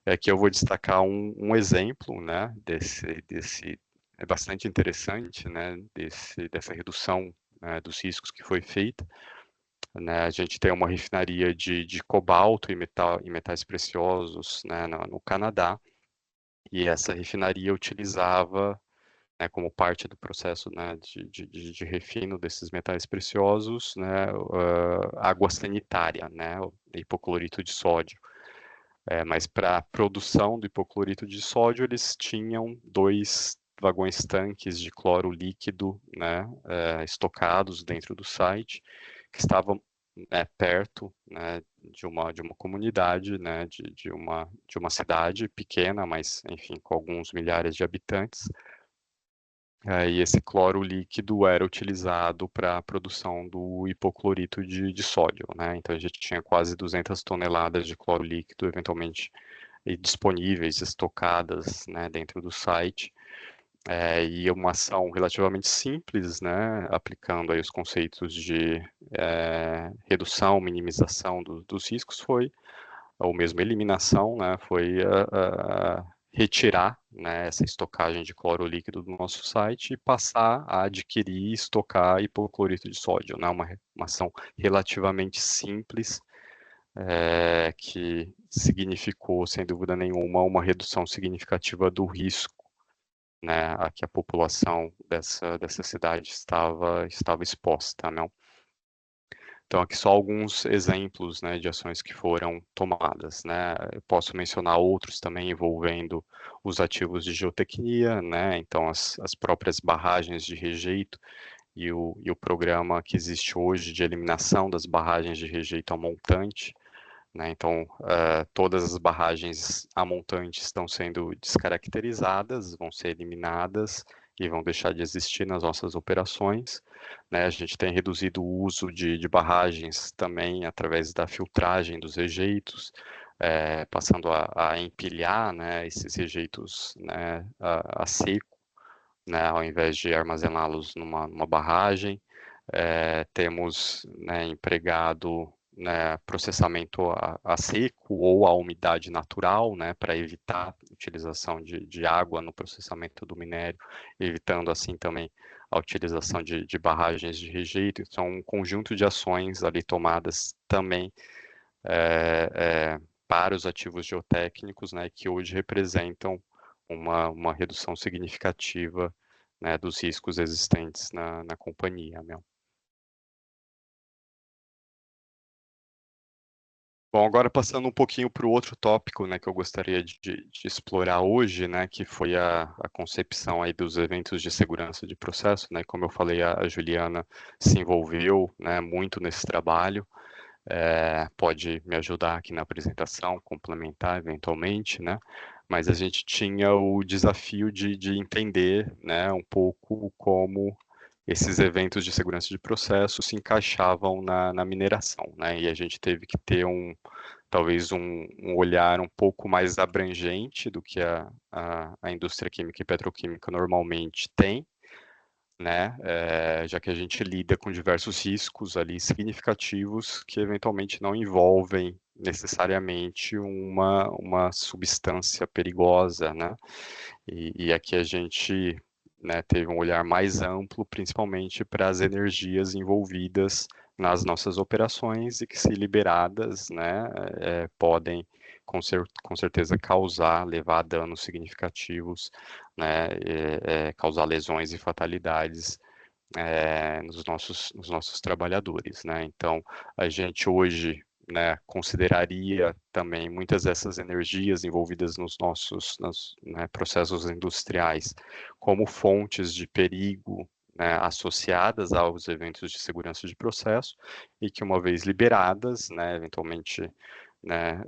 Aqui eu vou destacar um exemplo, né, desse é bastante interessante, né, dessa redução, né, dos riscos que foi feita, né? A gente tem uma refinaria de cobalto e metais preciosos, né, no Canadá, e essa refinaria utilizava, né, como parte do processo, né, de refino desses metais preciosos, né, água sanitária, né, hipoclorito de sódio. Mas para a produção do hipoclorito de sódio, eles tinham 2 vagões tanques de cloro líquido, né, estocados dentro do site, que estavam, né, perto, né, de uma comunidade, né, de uma cidade pequena, mas enfim, com alguns milhares de habitantes. E esse cloro líquido era utilizado para a produção do hipoclorito de sódio, né? Então a gente tinha quase 200 toneladas de cloro líquido eventualmente disponíveis, estocadas, né, dentro do site. E uma ação relativamente simples, né, aplicando aí os conceitos de redução, minimização dos riscos, foi, ou mesmo eliminação, né, foi retirar, né, essa estocagem de cloro líquido do nosso site e passar a adquirir e estocar hipoclorito de sódio, né, uma ação relativamente simples, que significou, sem dúvida nenhuma, uma redução significativa do risco, né, a que a população dessa cidade estava exposta, não? Então, aqui só alguns exemplos, né, de ações que foram tomadas, né? Eu posso mencionar outros também envolvendo os ativos de geotecnia, né? Então, as próprias barragens de rejeito e o programa que existe hoje de eliminação das barragens de rejeito a montante, né? Então, todas as barragens a montante estão sendo descaracterizadas, vão ser eliminadas e vão deixar de existir nas nossas operações, né? A gente tem reduzido o uso de barragens também através da filtragem dos rejeitos, passando a empilhar, né, esses rejeitos, né, a seco, né, ao invés de armazená-los numa barragem. Temos, né, empregado, né, processamento a seco ou a umidade natural, né, para evitar a utilização de água no processamento do minério, evitando assim também a utilização de barragens de rejeito. Então, um conjunto de ações ali tomadas também para os ativos geotécnicos, né, que hoje representam uma redução significativa, né, dos riscos existentes na companhia, meu. Bom, agora passando um pouquinho para o outro tópico, né, que eu gostaria de explorar hoje, né, que foi a concepção aí dos eventos de segurança de processo, né, como eu falei, a Juliana se envolveu, né, muito nesse trabalho, pode me ajudar aqui na apresentação, complementar eventualmente, né, mas a gente tinha o desafio de entender, né, um pouco como esses eventos de segurança de processo se encaixavam na mineração, né? E a gente teve que ter talvez um olhar um pouco mais abrangente do que a indústria química e petroquímica normalmente tem, né? Já que a gente lida com diversos riscos ali significativos que eventualmente não envolvem necessariamente uma substância perigosa, né? E aqui a gente, né, teve um olhar mais amplo, principalmente para as energias envolvidas nas nossas operações e que, se liberadas, né, podem com certeza levar danos significativos, né, causar lesões e fatalidades nos nossos trabalhadores, né? Então, a gente hoje, né, consideraria também muitas dessas energias envolvidas nos nossos processos industriais como fontes de perigo, né, associadas aos eventos de segurança de processo e que, uma vez liberadas, né, eventualmente, né,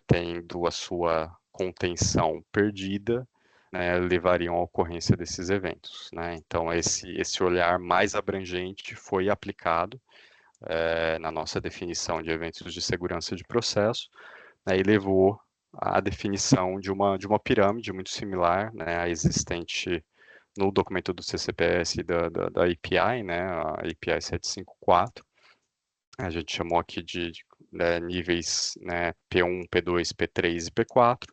tendo a sua contenção perdida, né, levariam à ocorrência desses eventos, né? Então, esse olhar mais abrangente foi aplicado na nossa definição de eventos de segurança de processo, né, e levou à definição de uma pirâmide muito similar, né, à existente no documento do CCPS e da API, né, a API 754. A gente chamou aqui de níveis, né, P1, P2, P3 e P4,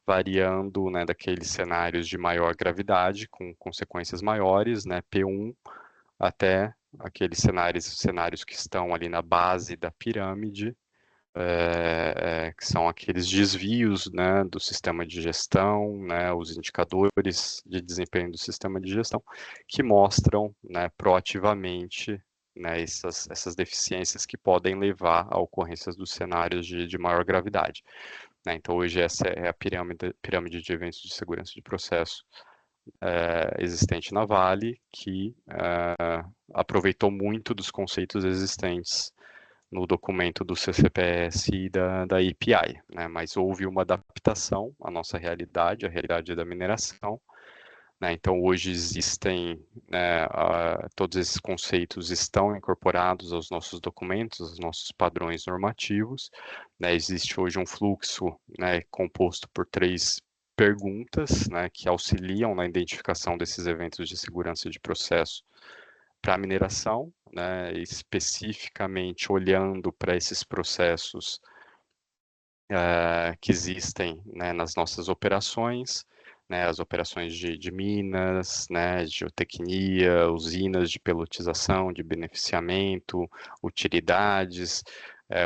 variando, né, daqueles cenários de maior gravidade, com consequências maiores, né, P1, até aqueles cenários que estão ali na base da pirâmide, que são aqueles desvios, né, do sistema de gestão, né, os indicadores de desempenho do sistema de gestão, que mostram, né, proativamente, né, essas deficiências que podem levar a ocorrências dos cenários de maior gravidade. Né? Então, hoje essa é a pirâmide de eventos de segurança de processo existente na Vale, que aproveitou muito dos conceitos existentes no documento do CCPS e da API, né? Mas houve uma adaptação à nossa realidade, à realidade da mineração, né? Então, hoje existem, né, todos esses conceitos estão incorporados aos nossos documentos, aos nossos padrões normativos, né? Existe hoje um fluxo, né, composto por 3 perguntas, né, que auxiliam na identificação desses eventos de segurança de processo para a mineração, né, especificamente olhando para esses processos que existem, né, nas nossas operações, né, as operações de minas, né, geotecnia, usinas de pelotização, de beneficiamento, utilidades,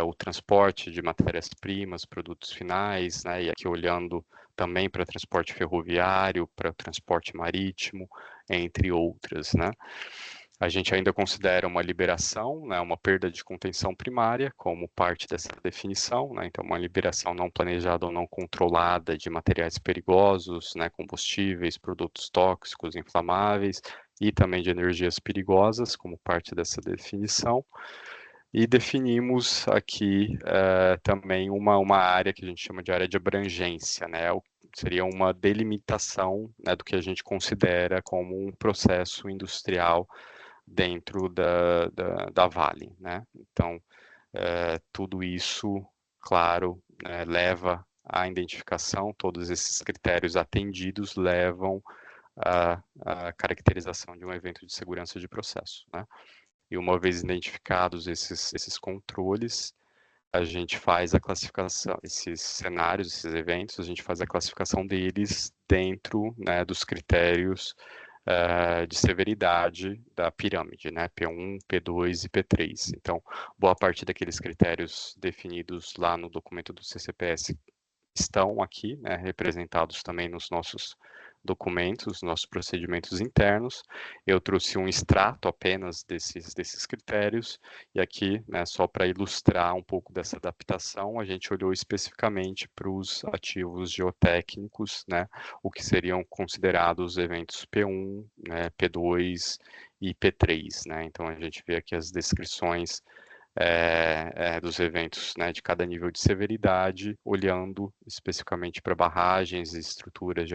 o transporte de matérias-primas, produtos finais, né, e aqui olhando também para transporte ferroviário, para transporte marítimo, entre outras, né. A gente ainda considera uma liberação, né, uma perda de contenção primária como parte dessa definição, né, então uma liberação não planejada ou não controlada de materiais perigosos, né, combustíveis, produtos tóxicos, inflamáveis e também de energias perigosas como parte dessa definição. E definimos aqui também uma área que a gente chama de área de abrangência, né, seria uma delimitação, né, do que a gente considera como um processo industrial dentro da Vale, né? Então, tudo isso, claro, leva à identificação, todos esses critérios atendidos levam à caracterização de um evento de segurança de processo, né? E uma vez identificados esses controles, a gente faz a classificação, esses cenários, esses eventos, a gente faz a classificação deles dentro, né, dos critérios de severidade da pirâmide, né? P1, P2 e P3. Então, boa parte daqueles critérios definidos lá no documento do CCPS estão aqui, né, representados também nos nossos documentos, nossos procedimentos internos. Eu trouxe um extrato apenas desses critérios, e aqui, né, só para ilustrar um pouco dessa adaptação, a gente olhou especificamente para os ativos geotécnicos, né, o que seriam considerados eventos P1, né, P2 e P3, né, então a gente vê aqui as descrições dos eventos, né, de cada nível de severidade, olhando especificamente para barragens e estruturas de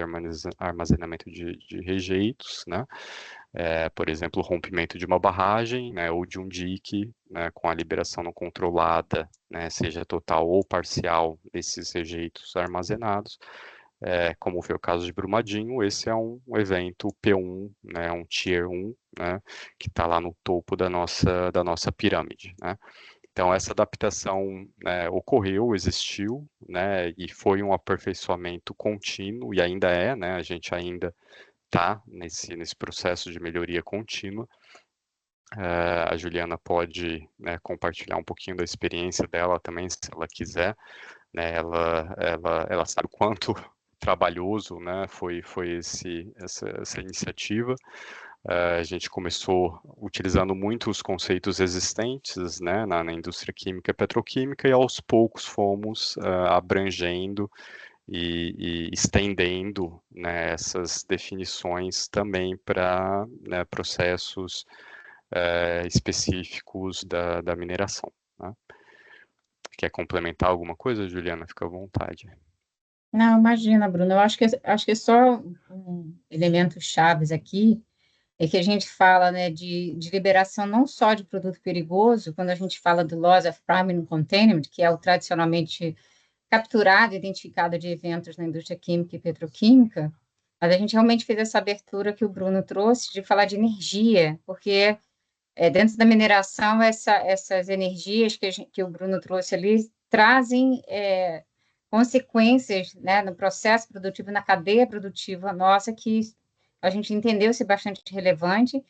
armazenamento de rejeitos, né, por exemplo, o rompimento de uma barragem, né, ou de um dique, né, com a liberação não controlada, né, seja total ou parcial desses rejeitos armazenados, como foi o caso de Brumadinho. Esse é um evento P1, né, um Tier 1, né, que está lá no topo da nossa pirâmide, né. Então, essa adaptação ocorreu, existiu, né, e foi um aperfeiçoamento contínuo, e ainda né, a gente ainda está nesse processo de melhoria contínua. A Juliana pode, né, compartilhar um pouquinho da experiência dela também, se ela quiser, né, ela sabe o quanto trabalhoso, né, foi essa iniciativa. A gente começou utilizando muito os conceitos existentes, né, na indústria química e petroquímica, e aos poucos fomos abrangendo e estendendo, né, essas definições também para, né, processos específicos da mineração, né? Quer complementar alguma coisa, Juliana? Fica à vontade. Não, imagina, Bruno. Eu acho que só um elemento chaves aqui é que a gente fala, né, de liberação não só de produto perigoso, quando a gente fala do Loss of Primary Containment, que é o tradicionalmente capturado e identificado de eventos na indústria química e petroquímica, mas a gente realmente fez essa abertura que o Bruno trouxe de falar de energia, porque dentro da mineração, essas energias que o Bruno trouxe ali trazem consequências, né, no processo produtivo, na cadeia produtiva nossa, que a gente entendeu ser bastante relevante.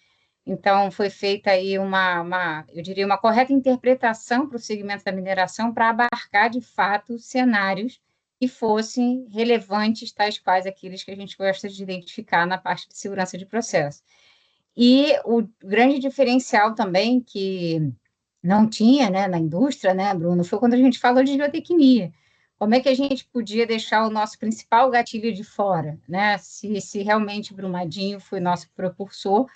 Então, foi feita aí eu diria, uma correta interpretação para o segmento da mineração para abarcar, de fato, cenários que fossem relevantes, tais quais aqueles que a gente gosta de identificar na parte de segurança de processo. E o grande diferencial também que não tinha, né, na indústria, né, Bruno, foi quando a gente falou de geotecnia. Como é que a gente podia deixar o nosso principal gatilho de fora, né? Se realmente Brumadinho foi nosso propulsor.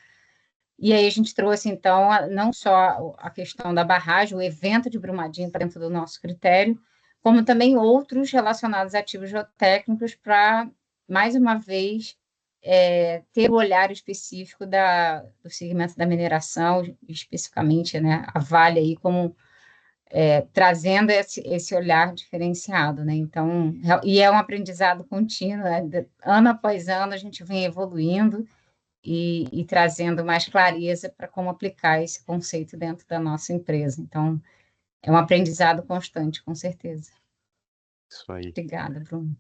E aí a gente trouxe, então, não só a questão da barragem, o evento de Brumadinho para dentro do nosso critério, como também outros relacionados a ativos geotécnicos para, mais uma vez, ter o olhar específico do segmento da mineração, especificamente, né, a Vale aí como trazendo esse olhar diferenciado, né? Então, e é um aprendizado contínuo, né? Ano após ano a gente vem evoluindo e trazendo mais clareza para como aplicar esse conceito dentro da nossa empresa. Então, é um aprendizado constante, com certeza. Isso aí. Obrigada, Bruno.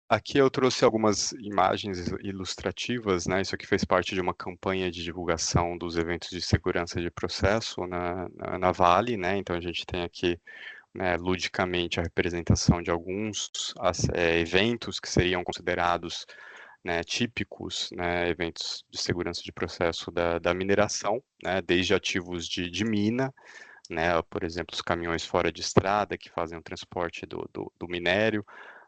Aqui eu trouxe algumas imagens ilustrativas, né? Isso aqui fez parte de uma campanha de divulgação dos eventos de segurança de processo na Vale, né? Então a gente tem aqui, né, ludicamente a representação de alguns eventos que seriam considerados, né, típicos, né, eventos de segurança de processo da mineração, né? Desde ativos de mina, né? Por exemplo, os caminhões fora de estrada que fazem o transporte do minério,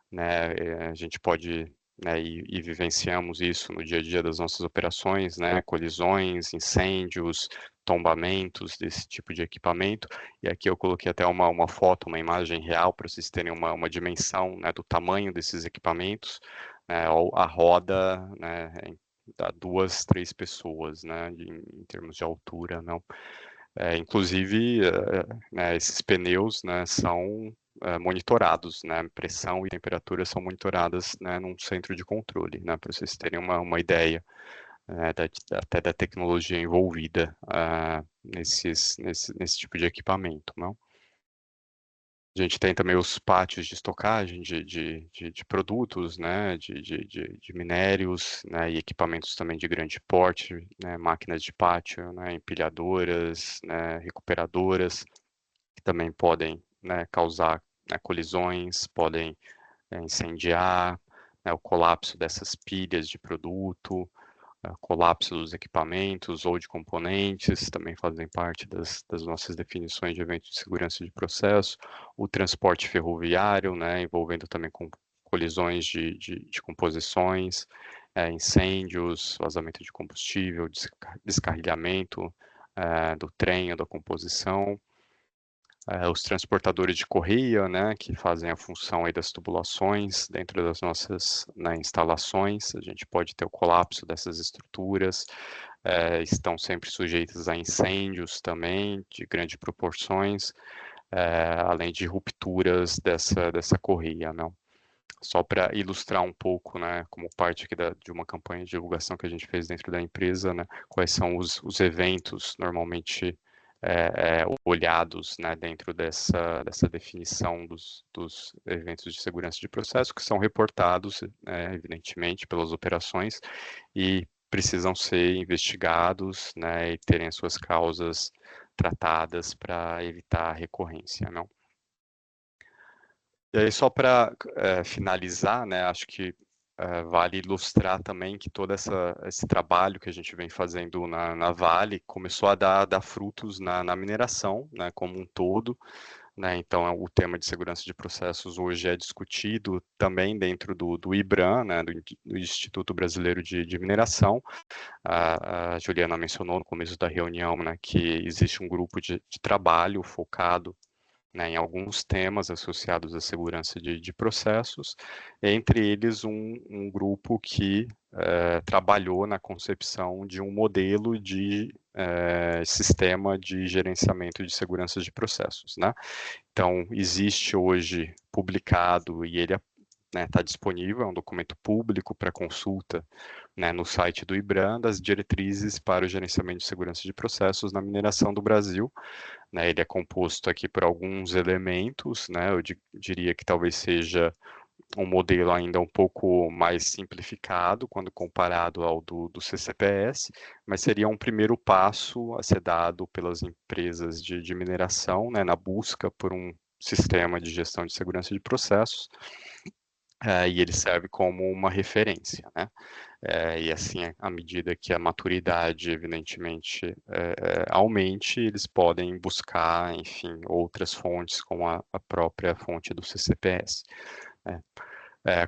né, a gente pode, né, e vivenciamos isso no dia a dia das nossas operações, né, colisões, incêndios, tombamentos desse tipo de equipamento, e aqui eu coloquei até uma foto, uma imagem real, para vocês terem uma dimensão, né, do tamanho desses equipamentos, né, a roda, né, dá 2, 3 pessoas, né, em termos de altura, não. Inclusive, né, esses pneus, né, são monitorados, né, pressão e temperatura são monitoradas, né, num centro de controle, né, para vocês terem uma ideia, até da tecnologia envolvida nesse tipo de equipamento, não? A gente tem também os pátios de estocagem de produtos, né, de minérios, né, e equipamentos também de grande porte, né, máquinas de pátio, né, empilhadoras, né, recuperadoras, que também podem, né, causar, né, colisões, podem incendiar, né, o colapso dessas pilhas de produto, colapso dos equipamentos ou de componentes, também fazem parte das nossas definições de eventos de segurança de processo, o transporte ferroviário, né, envolvendo também com colisões de composições, incêndios, vazamento de combustível, descarrilhamento do trem ou da composição, os transportadores de correia, né, que fazem a função aí das tubulações dentro das nossas, né, instalações. A gente pode ter o colapso dessas estruturas, estão sempre sujeitas a incêndios também, de grandes proporções, além de rupturas dessa correia, não? Só para ilustrar um pouco, né, como parte aqui de uma campanha de divulgação que a gente fez dentro da empresa, né, quais são os eventos normalmente olhados, né, dentro dessa definição dos eventos de segurança de processo, que são reportados, evidentemente, pelas operações e precisam ser investigados, né, e terem as suas causas tratadas para evitar a recorrência, não? E aí, só para finalizar, né, acho que vale ilustrar também que todo esse trabalho que a gente vem fazendo na Vale começou a dar frutos na mineração, né, como um todo, né? Então, o tema de segurança de processos hoje é discutido também dentro do IBRAM, né, do Instituto Brasileiro de Mineração. A Juliana mencionou no começo da reunião, né, que existe um grupo de trabalho focado, né, em alguns temas associados à segurança de processos, entre eles um grupo que trabalhou na concepção de um modelo de sistema de gerenciamento de segurança de processos, né? Então, existe hoje publicado, e ele está disponível, é um documento público para consulta, né, no site do IBRAM, das diretrizes para o gerenciamento de segurança de processos na mineração do Brasil, né? Ele é composto aqui por alguns elementos, né? Eu diria que talvez seja um modelo ainda um pouco mais simplificado quando comparado ao do CCPS, mas seria um primeiro passo a ser dado pelas empresas de mineração, né, na busca por um sistema de gestão de segurança de processos, e ele serve como uma referência, né? E assim, à medida que a maturidade, evidentemente, aumente, eles podem buscar, enfim, outras fontes, como a própria fonte do CCPS, né?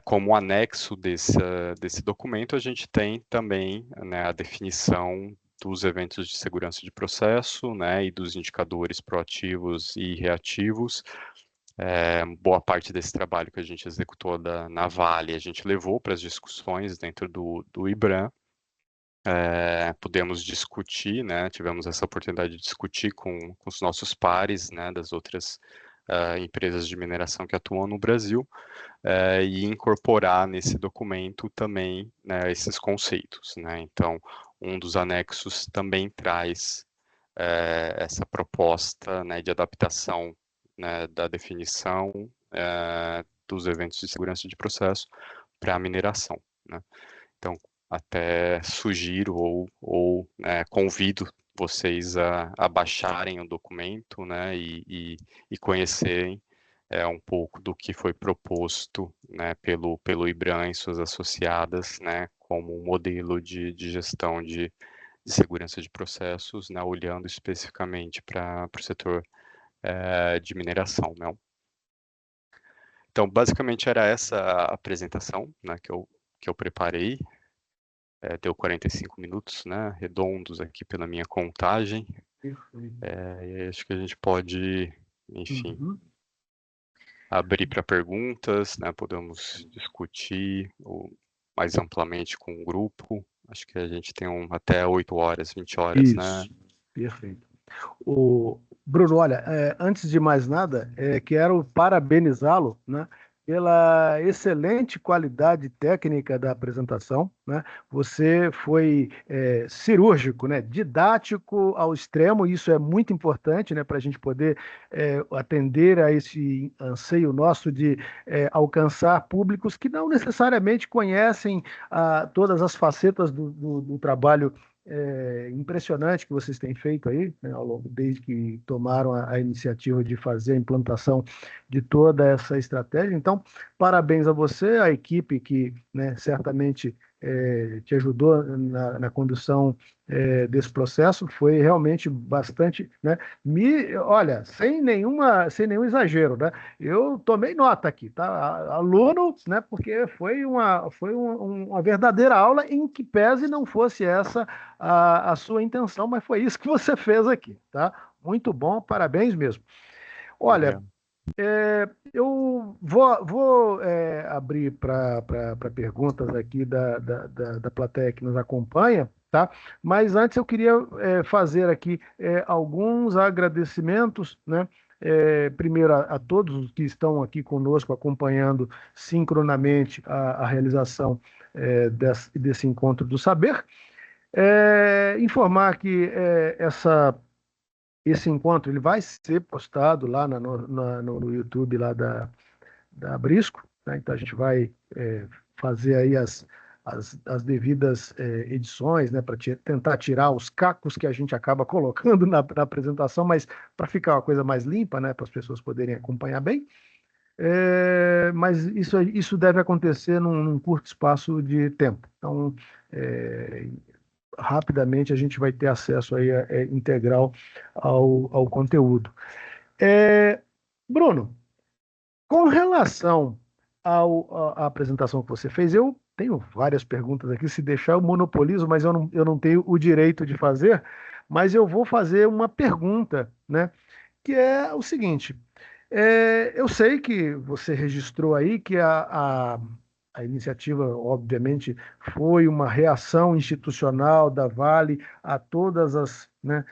Como anexo desse documento, a gente tem também, né, a definição dos eventos de segurança de processo, né, e dos indicadores proativos e reativos. Boa parte desse trabalho que a gente executou na Vale, a gente levou para as discussões dentro do IBRAM. Pudemos discutir, né, tivemos essa oportunidade de discutir com os nossos pares, né, das outras empresas de mineração que atuam no Brasil, e incorporar nesse documento também, né, esses conceitos, né? Então, um dos anexos também traz essa proposta, né, de adaptação, né, da definição dos eventos de segurança de processo para a mineração, né? Então, até sugiro ou convido vocês a baixarem o documento, né, e conhecerem um pouco do que foi proposto, né, pelo IBRAM e suas associadas, né, como um modelo de gestão de segurança de processos, né, olhando especificamente para o setor de mineração, né? Então, basicamente era essa a apresentação, né, que eu preparei. Deu 45 minutos, né, redondos aqui pela minha contagem. E acho que a gente pode, enfim, abrir para perguntas, né, podemos discutir mais amplamente com o grupo. Acho que a gente tem até 8 horas, 20 horas, Isso, né? perfeito. Bruno, olha, antes de mais nada, quero parabenizá-lo, né, pela excelente qualidade técnica da apresentação, né? Você foi cirúrgico, né, didático ao extremo, e isso é muito importante, né, para a gente poder atender a esse anseio nosso de alcançar públicos que não necessariamente conhecem todas as facetas do trabalho impressionante que vocês têm feito aí, né, desde que tomaram a iniciativa de fazer a implantação de toda essa estratégia. Então, parabéns a você, a equipe que, né, certamente te ajudou na condução desse processo. Foi realmente bastante, né? Olha, sem nenhum exagero, né? Eu tomei nota aqui, tá? Aluno, né? Porque foi uma verdadeira aula, em que pese não fosse essa a sua intenção, mas foi isso que você fez aqui, tá? Muito bom, parabéns mesmo. Olha, eu vou abrir para perguntas aqui da plateia que nos acompanha, tá? Mas antes eu queria fazer aqui alguns agradecimentos, né? Primeiro a todos os que estão aqui conosco acompanhando sincronamente a realização desse encontro do saber. Informar que esse encontro ele vai ser postado lá no YouTube lá da Brisco, né? Então a gente vai fazer aí as devidas edições, né, para tentar tirar os cacos que a gente acaba colocando na apresentação, mas para ficar uma coisa mais limpa, né, para as pessoas poderem acompanhar bem. mas isso deve acontecer num curto espaço de tempo. Então, é, rapidamente a gente vai ter acesso aí integral ao conteúdo. Bruno, com relação à apresentação que você fez, eu tenho várias perguntas aqui. Se deixar, eu monopolizo, mas eu não tenho o direito de fazer. Mas eu vou fazer uma pergunta, né? Que é o seguinte: eu sei que você registrou aí que a iniciativa, obviamente, foi uma reação institucional da Vale a todas as, né,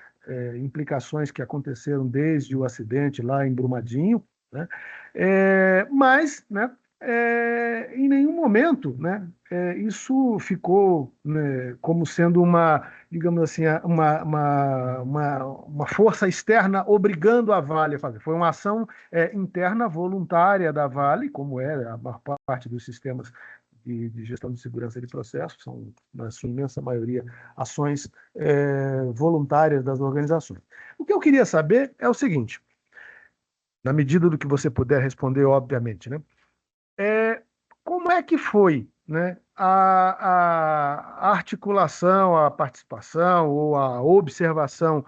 implicações que aconteceram desde o acidente lá em Brumadinho, né? Mas, né, em nenhum momento, né, isso ficou, né, como sendo uma, digamos assim, uma força externa obrigando a Vale a fazer. Foi uma ação interna voluntária da Vale, como é a maior parte dos sistemas de gestão de segurança de processos, são, na sua imensa maioria, ações voluntárias das organizações. O que eu queria saber é o seguinte, na medida do que você puder responder, obviamente, né? Como é que foi, né, a articulação, a participação ou a observação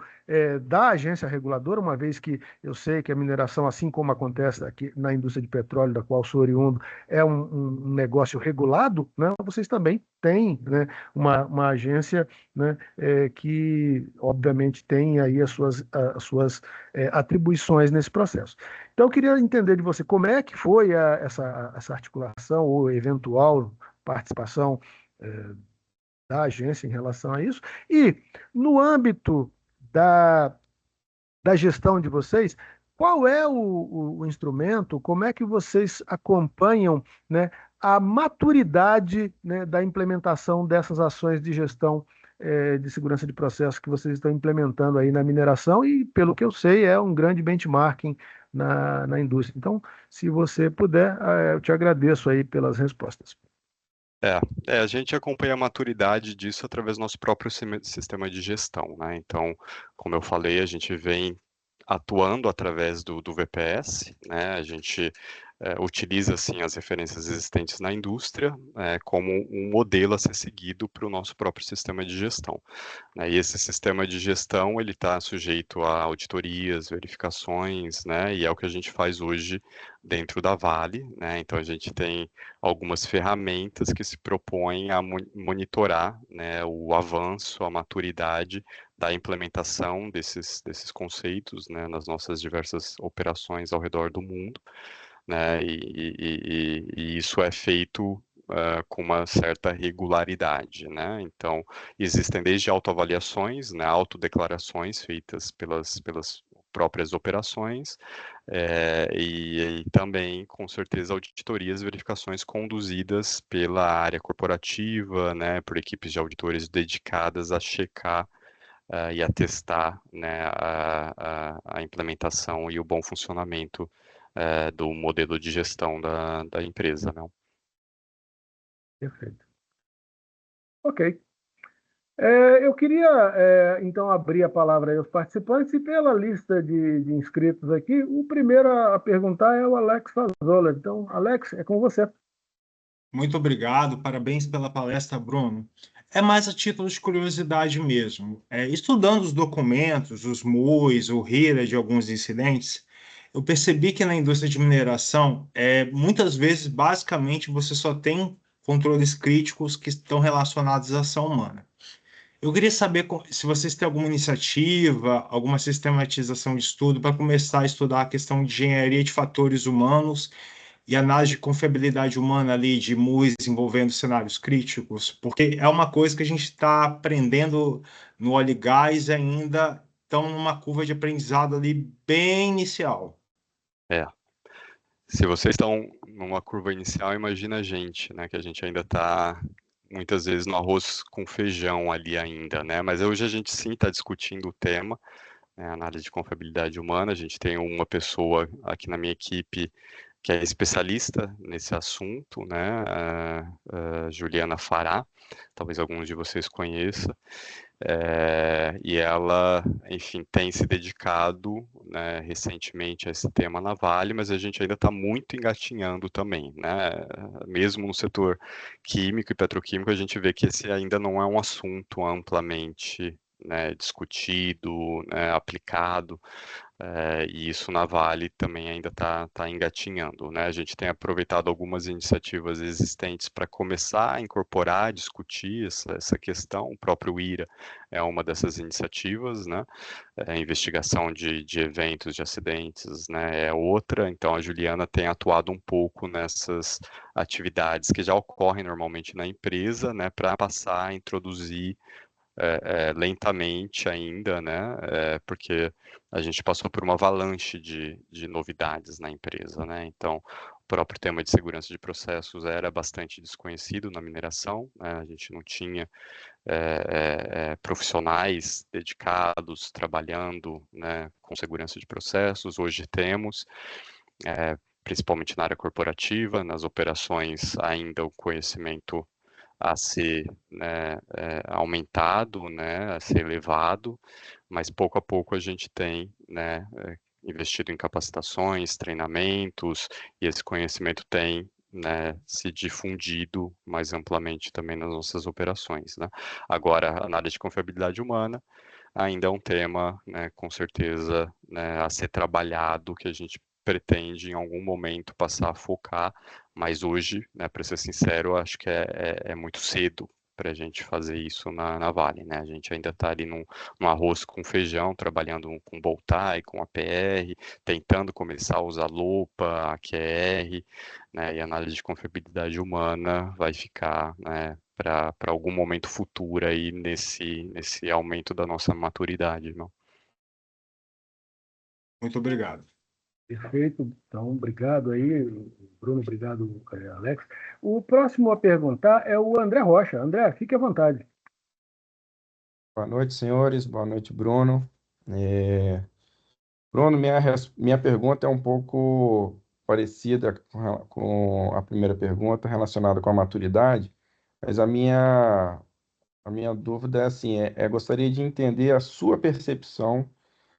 da agência reguladora, uma vez que eu sei que a mineração, assim como acontece aqui na indústria de petróleo, da qual sou oriundo, é um negócio regulado, né, vocês também têm, né, uma agência, né, que, obviamente, tem aí as suas atribuições nesse processo. Então, eu queria entender de você como é que foi essa articulação ou eventual participação da agência em relação a isso. E, no âmbito da, da gestão de vocês, qual é o instrumento, como é que vocês acompanham, né, a maturidade, né, da implementação dessas ações de gestão de segurança de processo que vocês estão implementando aí na mineração e, pelo que eu sei, é um grande benchmarking na indústria. Então, se você puder, eu te agradeço aí pelas respostas. A gente acompanha a maturidade disso através do nosso próprio sistema de gestão, né? Então, como eu falei, a gente vem atuando através do VPS, né? A gente utiliza, assim, as referências existentes na indústria como um modelo a ser seguido para o nosso próprio sistema de gestão, né? E esse sistema de gestão, ele está sujeito a auditorias, verificações, né? E é o que a gente faz hoje dentro da Vale, né? Então, a gente tem algumas ferramentas que se propõem a monitorar, né, o avanço, a maturidade da implementação desses conceitos, né, nas nossas diversas operações ao redor do mundo, né, e isso é feito com uma certa regularidade, né? Então, existem desde autoavaliações, né, autodeclarações feitas pelas próprias operações, e também, com certeza, auditorias e verificações conduzidas pela área corporativa, né, por equipes de auditores dedicadas a checar e a testar, né, a implementação e o bom funcionamento do modelo de gestão da empresa, né? Perfeito. Ok. Eu queria, então, abrir a palavra aí aos participantes e pela lista de inscritos aqui, o primeiro a perguntar é o Alex Fazola. Então, Alex, é com você. Muito obrigado, parabéns pela palestra, Bruno. É mais a título de curiosidade mesmo. Estudando os documentos, os MOIs, o RIRA de alguns incidentes, eu percebi que na indústria de mineração, muitas vezes, basicamente, você só tem controles críticos que estão relacionados à ação humana. Eu queria saber se vocês têm alguma iniciativa, alguma sistematização de estudo para começar a estudar a questão de engenharia de fatores humanos e análise de confiabilidade humana ali de MUIs envolvendo cenários críticos, porque é uma coisa que a gente está aprendendo no óleo e gás e ainda estão numa curva de aprendizado ali bem inicial. Se vocês estão numa curva inicial, imagina a gente, né, que a gente ainda está muitas vezes no arroz com feijão ali ainda, né? Mas hoje a gente sim está discutindo o tema, né, análise de confiabilidade humana. A gente tem uma pessoa aqui na minha equipe que é especialista nesse assunto, né, a Juliana Fará, talvez alguns de vocês conheçam, e ela, enfim, tem se dedicado, né, recentemente a esse tema na Vale, mas a gente ainda está muito engatinhando também, né, mesmo no setor químico e petroquímico, a gente vê que esse ainda não é um assunto amplamente, né, discutido, né, aplicado, e isso na Vale também ainda está engatinhando, né? A gente tem aproveitado algumas iniciativas existentes para começar a incorporar, discutir essa questão. O próprio IRA é uma dessas iniciativas, né? A investigação de eventos, de acidentes, né? É outra. Então a Juliana tem atuado um pouco nessas atividades que já ocorrem normalmente na empresa, né? Para passar a introduzir lentamente ainda, né? Porque a gente passou por uma avalanche de novidades na empresa, né? Então, o próprio tema de segurança de processos era bastante desconhecido na mineração, né? A gente não tinha profissionais dedicados trabalhando, né, com segurança de processos. Hoje temos, principalmente na área corporativa, nas operações ainda o conhecimento a ser, né, aumentado, né, a ser elevado, mas pouco a pouco a gente tem, né, investido em capacitações, treinamentos, e esse conhecimento tem, né, se difundido mais amplamente também nas nossas operações, né. Agora, na área de confiabilidade humana, ainda é um tema, né, com certeza, né, a ser trabalhado, que a gente pretende em algum momento passar a focar, mas hoje, né, para ser sincero, acho que é muito cedo para a gente fazer isso na Vale, né? A gente ainda está ali no arroz com feijão, trabalhando com Boltai, com APR, tentando começar a usar LOPA, AQR, né? E a análise de confiabilidade humana vai ficar, né, para algum momento futuro aí nesse aumento da nossa maturidade, irmão. Muito obrigado. Perfeito. Então, obrigado aí, Bruno, obrigado, Alex. O próximo a perguntar é o André Rocha. André, fique à vontade. Boa noite, senhores. Boa noite, Bruno. Bruno, minha pergunta é um pouco parecida com a primeira pergunta, relacionada com a maturidade, mas a minha dúvida é assim, gostaria de entender a sua percepção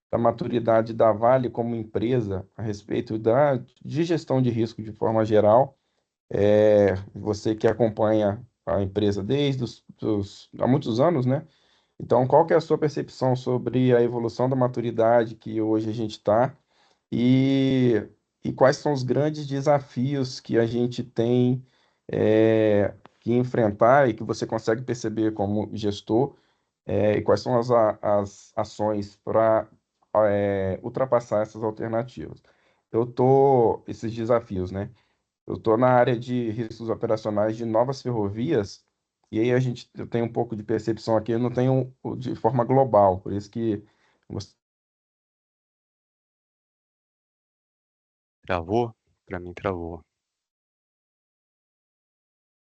da maturidade da Vale como empresa a respeito de gestão de risco de forma geral. Você que acompanha a empresa desde há muitos anos, né? Então, qual que é a sua percepção sobre a evolução da maturidade que hoje a gente está e, e quais são os grandes desafios que a gente tem que enfrentar e que você consegue perceber como gestor, e quais são as ações para ultrapassar essas alternativas? Esses desafios, né? Eu estou na área de riscos operacionais de novas ferrovias, e aí eu tenho um pouco de percepção aqui, eu não tenho de forma global, por isso que você Travou? Para mim travou.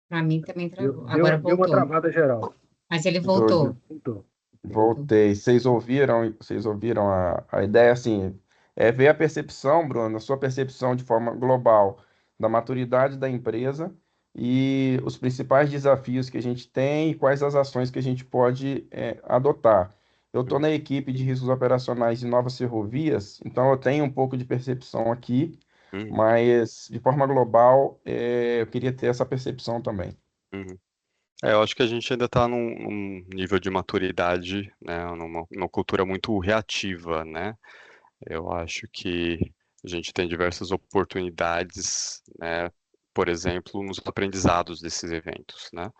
Para mim também travou. Deu Agora uma voltou. travada geral. Mas ele Então, voltou. Então, voltei. Vocês ouviram a ideia, assim, ver a percepção, Bruno, a sua percepção de forma global da maturidade da empresa e os principais desafios que a gente tem e quais as ações que a gente pode adotar. Eu estou na equipe de riscos operacionais de novas ferrovias, então eu tenho um pouco de percepção aqui, Uhum, mas de forma global, eu queria ter essa percepção também. uhum. Eu acho que a gente ainda está num nível de maturidade, né, numa cultura muito reativa, né? Eu acho que a gente tem diversas oportunidades, né, por exemplo, nos aprendizados desses eventos, né?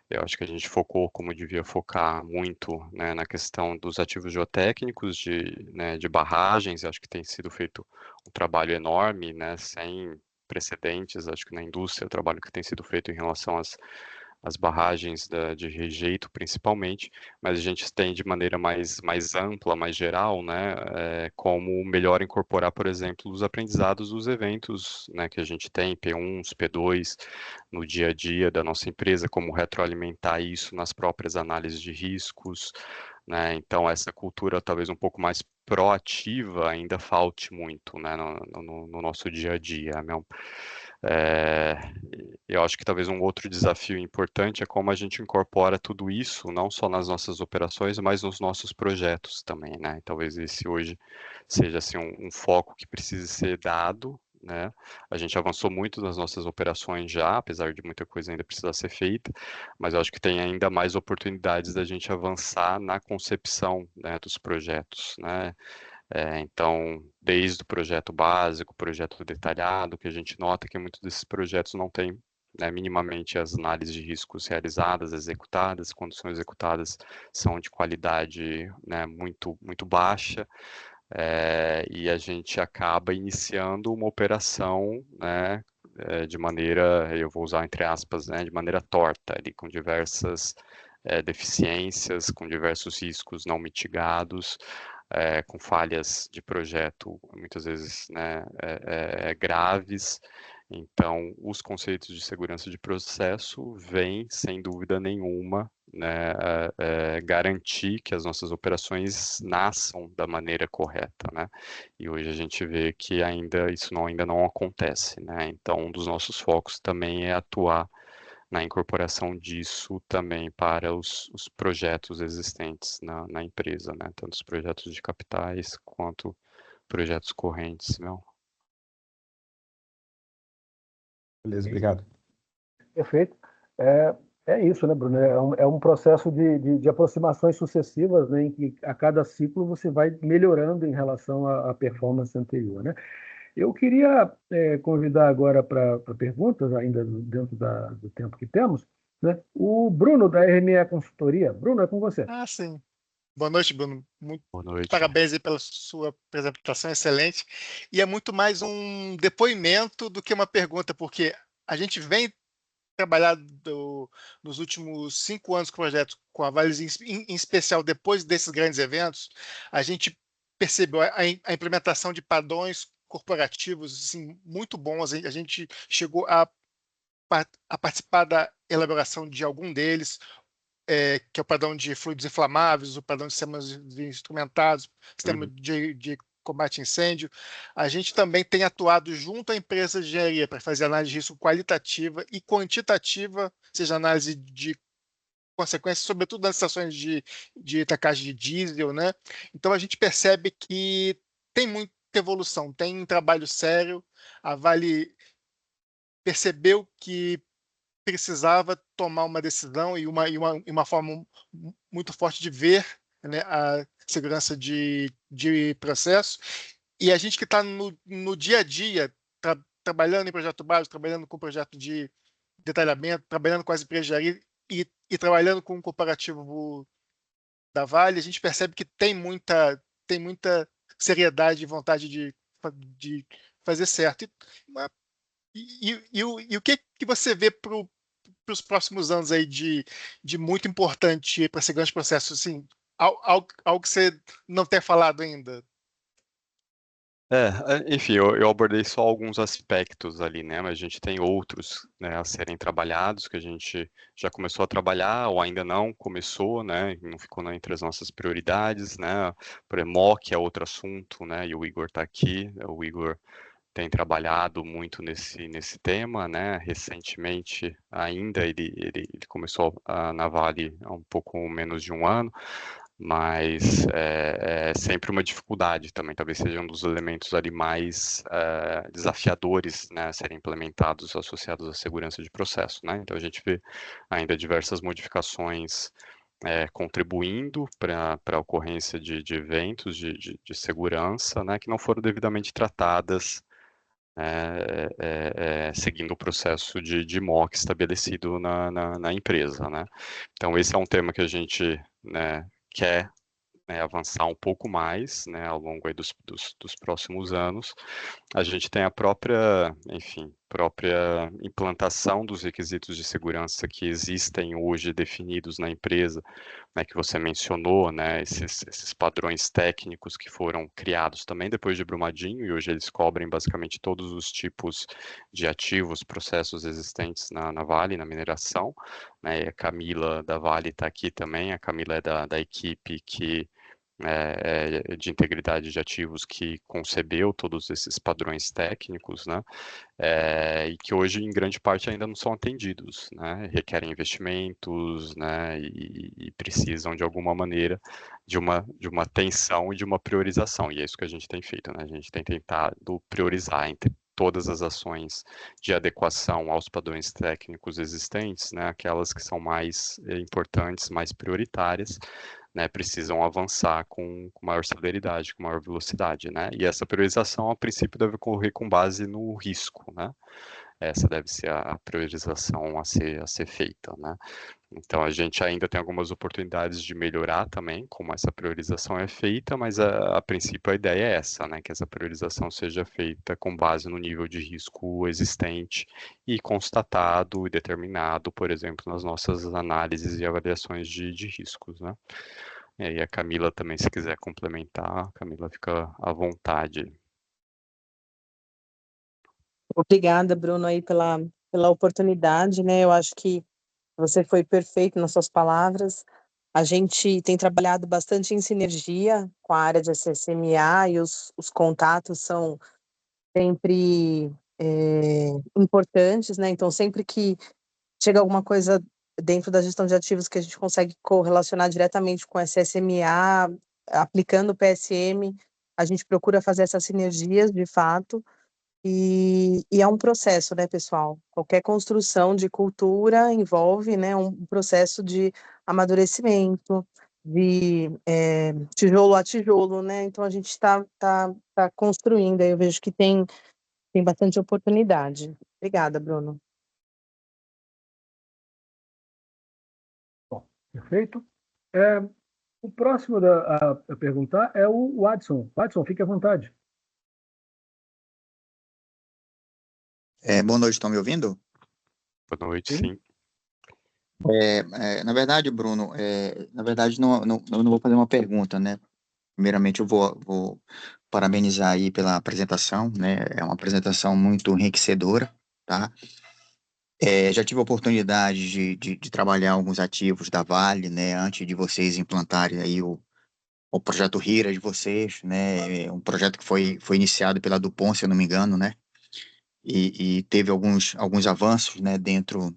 Eu acho que a gente focou como devia focar muito, né, na questão dos ativos geotécnicos, né, de barragens. Eu acho que tem sido feito um trabalho enorme, né, sem precedentes, acho que na indústria, o trabalho que tem sido feito em relação às barragens de rejeito, principalmente, mas a gente tem de maneira mais ampla, mais geral, né, como melhor incorporar, por exemplo, os aprendizados dos eventos, né, que a gente tem, P1s, P2, no dia a dia da nossa empresa, como retroalimentar isso nas próprias análises de riscos, né? Então essa cultura talvez um pouco mais proativa ainda falte muito, né, no nosso dia a dia. Eu acho que talvez um outro desafio importante é como a gente incorpora tudo isso, não só nas nossas operações, mas nos nossos projetos também, né? E talvez esse hoje seja assim, um foco que precise ser dado, né? A gente avançou muito nas nossas operações já, apesar de muita coisa ainda precisar ser feita, mas eu acho que tem ainda mais oportunidades da gente avançar na concepção, né, dos projetos, né? Então, desde o projeto básico, projeto detalhado, que a gente nota que muitos desses projetos não têm, né, minimamente as análises de riscos realizadas, executadas, quando são executadas são de qualidade, né, muito, muito baixa, e a gente acaba iniciando uma operação, né, de maneira, eu vou usar entre aspas, né, de maneira torta, ali, com diversas deficiências, com diversos riscos não mitigados, com falhas de projeto, muitas vezes, né, graves. Então, os conceitos de segurança de processo vêm, sem dúvida nenhuma, né, garantir que as nossas operações nasçam da maneira correta, né? E hoje a gente vê que ainda não acontece, né? Então, um dos nossos focos também é atuar na incorporação disso também para os projetos existentes na empresa, né? Tanto os projetos de capitais quanto projetos correntes, não? Beleza, obrigado. Perfeito. É isso, né, Bruno? É um processo de aproximações sucessivas, né, em que a cada ciclo você vai melhorando em relação à performance anterior, né? Eu queria convidar agora para perguntas, ainda dentro do tempo que temos, né, o Bruno, da RME Consultoria. Bruno, é com você. Ah, sim. Boa noite, Bruno. Muito Boa noite. parabéns aí pela sua apresentação, excelente. E é muito mais um depoimento do que uma pergunta, porque a gente vem trabalhando nos últimos 5 anos com o projeto, com a Vale, em especial depois desses grandes eventos, a gente percebeu a implementação de padrões corporativos assim, muito bons. A gente chegou a participar da elaboração de algum deles, que é o padrão de fluidos inflamáveis, o padrão de sistemas de instrumentados, sistema de combate a incêndio. A gente também tem atuado junto à empresa de engenharia para fazer análise de risco qualitativa e quantitativa, seja análise de consequências, sobretudo nas estações de tacagem de diesel, né? Então a gente percebe que tem muita evolução, tem um trabalho sério. A Vale percebeu que precisava tomar uma decisão e uma forma muito forte de ver, né, a segurança de processo. E a gente que está no dia a dia, trabalhando em projeto básico, trabalhando com projeto de detalhamento, trabalhando com as empresas de engenharia e trabalhando com o comparativo da Vale, a gente percebe que tem muita seriedade e vontade de fazer certo. E o que você vê para os próximos anos aí de muito importante para segurança de processo, assim, algo que você não tem falado ainda? Enfim, eu abordei só alguns aspectos ali, né? Mas a gente tem outros, né, a serem trabalhados, que a gente já começou a trabalhar ou ainda não começou, né? Não ficou entre as nossas prioridades, né? Por exemplo, MOC é outro assunto, né? E o Igor está aqui, o Igor tem trabalhado muito nesse tema, né? Recentemente ainda ele começou na Vale há um pouco menos de um ano, mas é sempre uma dificuldade também, talvez seja um dos elementos ali mais desafiadores, né, a serem implementados associados à segurança de processo, né? Então a gente vê ainda diversas modificações contribuindo para a ocorrência de eventos de segurança, né, que não foram devidamente tratadas, seguindo o processo de MOC estabelecido na empresa, né? Então esse é um tema que a gente, né, quer, né, avançar um pouco mais, né, ao longo aí dos próximos anos. A gente tem a própria implantação dos requisitos de segurança que existem hoje definidos na empresa, né, que você mencionou, né, esses padrões técnicos que foram criados também depois de Brumadinho, e hoje eles cobrem basicamente todos os tipos de ativos, processos existentes na Vale, na mineração, né, e a Camila da Vale está aqui também, a Camila é da equipe que de integridade de ativos que concebeu todos esses padrões técnicos, né? E que hoje, em grande parte, ainda não são atendidos, né? Requerem investimentos, né? E precisam, de alguma maneira, de uma atenção e de uma priorização. E é isso que a gente tem feito, né? A gente tem tentado priorizar entre todas as ações de adequação aos padrões técnicos existentes, né? Aquelas que são mais importantes, mais prioritárias, né, precisam avançar com maior celeridade, com maior velocidade, né? E essa priorização, a princípio, deve ocorrer com base no risco, né? Essa deve ser a priorização a ser feita, né? Então, a gente ainda tem algumas oportunidades de melhorar também, como essa priorização é feita, mas a princípio a ideia é essa, né? Que essa priorização seja feita com base no nível de risco existente e constatado e determinado, por exemplo, nas nossas análises e avaliações de riscos, né? E aí a Camila também, se quiser complementar, a Camila fica à vontade. Obrigada, Bruno, aí pela oportunidade, né? Eu acho que você foi perfeito nas suas palavras. A gente tem trabalhado bastante em sinergia com a área de SSMA e os contatos são sempre importantes, né? Então, sempre que chega alguma coisa dentro da gestão de ativos que a gente consegue correlacionar diretamente com a SSMA, aplicando o PSM, a gente procura fazer essas sinergias, de fato, e é um processo, né, pessoal? Qualquer construção de cultura envolve, né, um processo de amadurecimento, de tijolo a tijolo, né? Então, a gente está construindo, aí eu vejo que tem bastante oportunidade. Obrigada, Bruno. Bom, perfeito. O próximo a perguntar é o Watson. Watson, fique à vontade. Boa noite, estão me ouvindo? Boa noite, sim. Na verdade, Bruno, na verdade eu não vou fazer uma pergunta, né? Primeiramente, eu vou parabenizar aí pela apresentação, né? É uma apresentação muito enriquecedora, tá? Já tive a oportunidade de trabalhar alguns ativos da Vale, né? Antes de vocês implantarem aí o projeto RIRA de vocês, né? Um projeto que foi iniciado pela Dupont, se eu não me engano, né? E teve alguns avanços, né? Dentro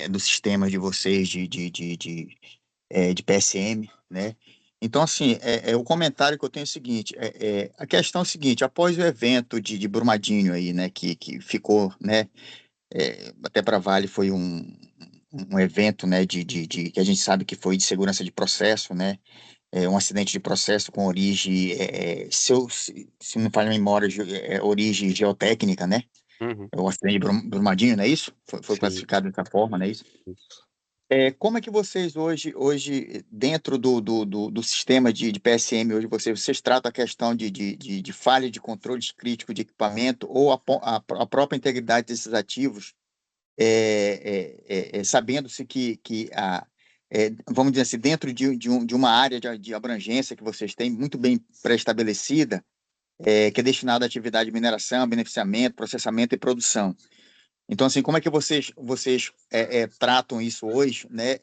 do sistema de vocês de PSM, né? Então, assim, o comentário que eu tenho é o seguinte, a questão é o seguinte, após o evento de Brumadinho aí, né, que ficou, né, até para Vale foi um evento, né, que a gente sabe que foi de segurança de processo, né, um acidente de processo com origem, se não falha a memória, origem geotécnica, né, Uhum, o acidente de Brumadinho, não é isso? Foi sim, classificado dessa forma, não é isso? isso. Como é que vocês hoje dentro do sistema de PSM, hoje vocês tratam a questão de falha de controle crítico de equipamento ou a própria integridade desses ativos, sabendo-se vamos dizer assim, dentro de uma área de abrangência que vocês têm muito bem pré-estabelecida, que é destinada à atividade de mineração, beneficiamento, processamento e produção. Então, assim, como é que vocês tratam isso hoje, né,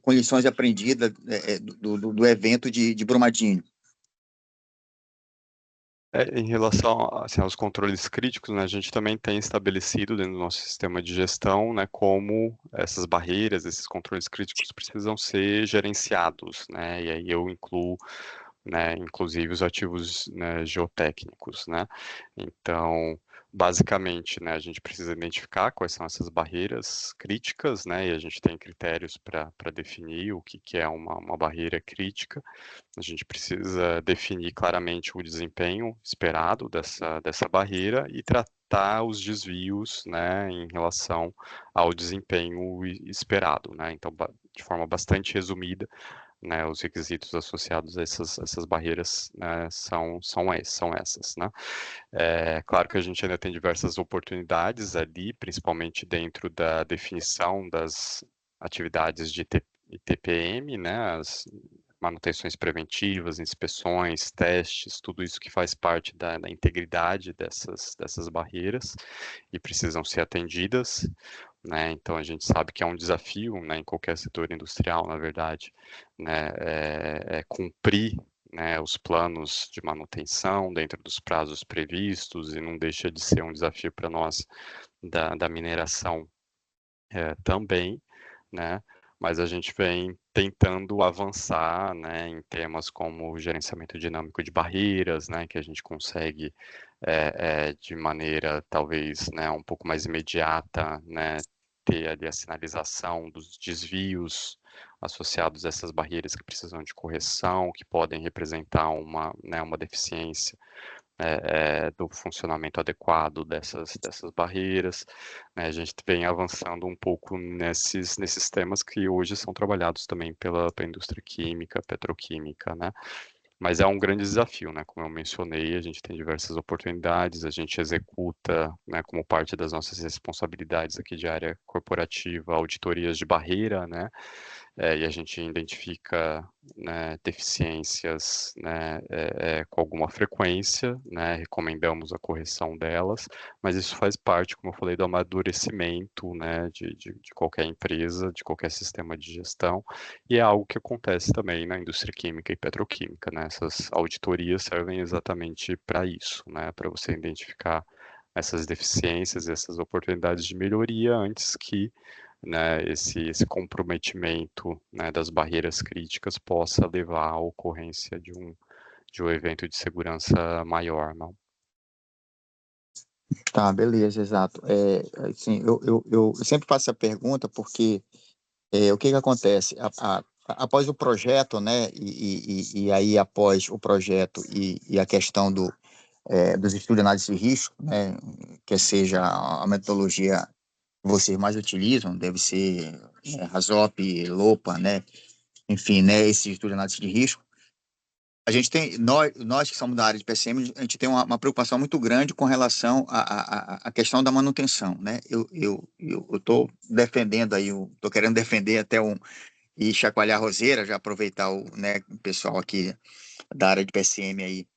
com lições aprendidas do evento de Brumadinho? Em relação assim, aos controles críticos, né, a gente também tem estabelecido dentro do nosso sistema de gestão, né, como essas barreiras, esses controles críticos precisam ser gerenciados, né, e aí eu incluo, né, inclusive os ativos, né, geotécnicos, né. Então, basicamente, né, a gente precisa identificar quais são essas barreiras críticas, né, e a gente tem critérios para definir o que é uma barreira crítica. A gente precisa definir claramente o desempenho esperado dessa barreira e tratar os desvios, né, em relação ao desempenho esperado, né. Então, de forma bastante resumida, né, os requisitos associados a essas barreiras, né, são essas, né. Claro que a gente ainda tem diversas oportunidades ali, principalmente dentro da definição das atividades de TPM, né, as manutenções preventivas, inspeções, testes, tudo isso que faz parte da integridade dessas barreiras e precisam ser atendidas. né? Então a gente sabe que é um desafio, né, em qualquer setor industrial, na verdade, né, cumprir, né, os planos de manutenção dentro dos prazos previstos, e não deixa de ser um desafio para nós da mineração também, né? Mas a gente vem tentando avançar, né, em temas como o gerenciamento dinâmico de barreiras, né, que a gente consegue de maneira talvez, né, um pouco mais imediata, né, ter ali a sinalização dos desvios associados a essas barreiras que precisam de correção, que podem representar né, uma deficiência do funcionamento adequado dessas barreiras, né? A gente vem avançando um pouco nesses temas que hoje são trabalhados também pela indústria química, petroquímica, né? Mas é um grande desafio, né? Como eu mencionei, a gente tem diversas oportunidades, a gente executa, né, como parte das nossas responsabilidades aqui de área corporativa, auditorias de barreira, né? E a gente identifica, né, deficiências, né, com alguma frequência, né, recomendamos a correção delas, mas isso faz parte, como eu falei, do amadurecimento, né, de qualquer empresa, de qualquer sistema de gestão, e é algo que acontece também na indústria química e petroquímica, né? Essas auditorias servem exatamente para isso, né, para você identificar essas deficiências, essas oportunidades de melhoria antes que, né, esse comprometimento, né, das barreiras críticas possa levar à ocorrência de um evento de segurança maior, não? Tá, beleza, exato. Assim, eu sempre faço essa pergunta porque o que que acontece? Após o projeto, né, e aí após o projeto e a questão dos estudos de análise de risco, né, que seja a metodologia que vocês mais utilizam, deve ser RASOP, LOPA, né, enfim, né, esse estudo de análise de risco. A gente tem, nós que somos da área de PCM, a gente tem uma preocupação muito grande com relação à questão da manutenção, né? Eu estou defendendo aí, estou querendo defender até e chacoalhar a roseira, já aproveitar né, o pessoal aqui da área de PCM aí,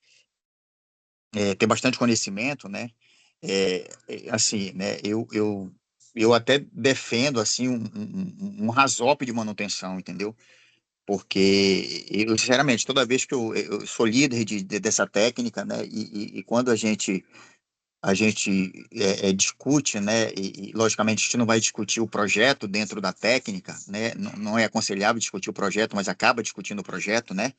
ter bastante conhecimento, né? Assim, né? Eu até defendo assim um RASOP de manutenção, entendeu? Porque eu, sinceramente, toda vez que eu sou líder dessa técnica, né, e quando a gente discute, né, e logicamente a gente não vai discutir o projeto dentro da técnica, né, não é aconselhável discutir o projeto, mas acaba discutindo o projeto, né,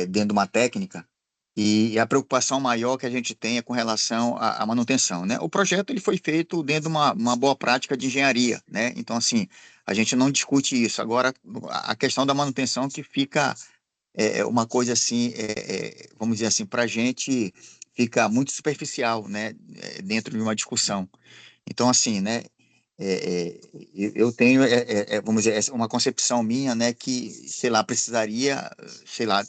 dentro de uma técnica, e a preocupação maior que a gente tem é com relação à manutenção, né? O projeto ele foi feito dentro de uma boa prática de engenharia, né? Então, assim, a gente não discute isso. Agora, a questão da manutenção que fica uma coisa assim, vamos dizer assim, para a gente fica muito superficial, né? Dentro de uma discussão. Então, assim, né? Eu tenho, vamos dizer, uma concepção minha, né? Que, sei lá, precisaria, sei lá,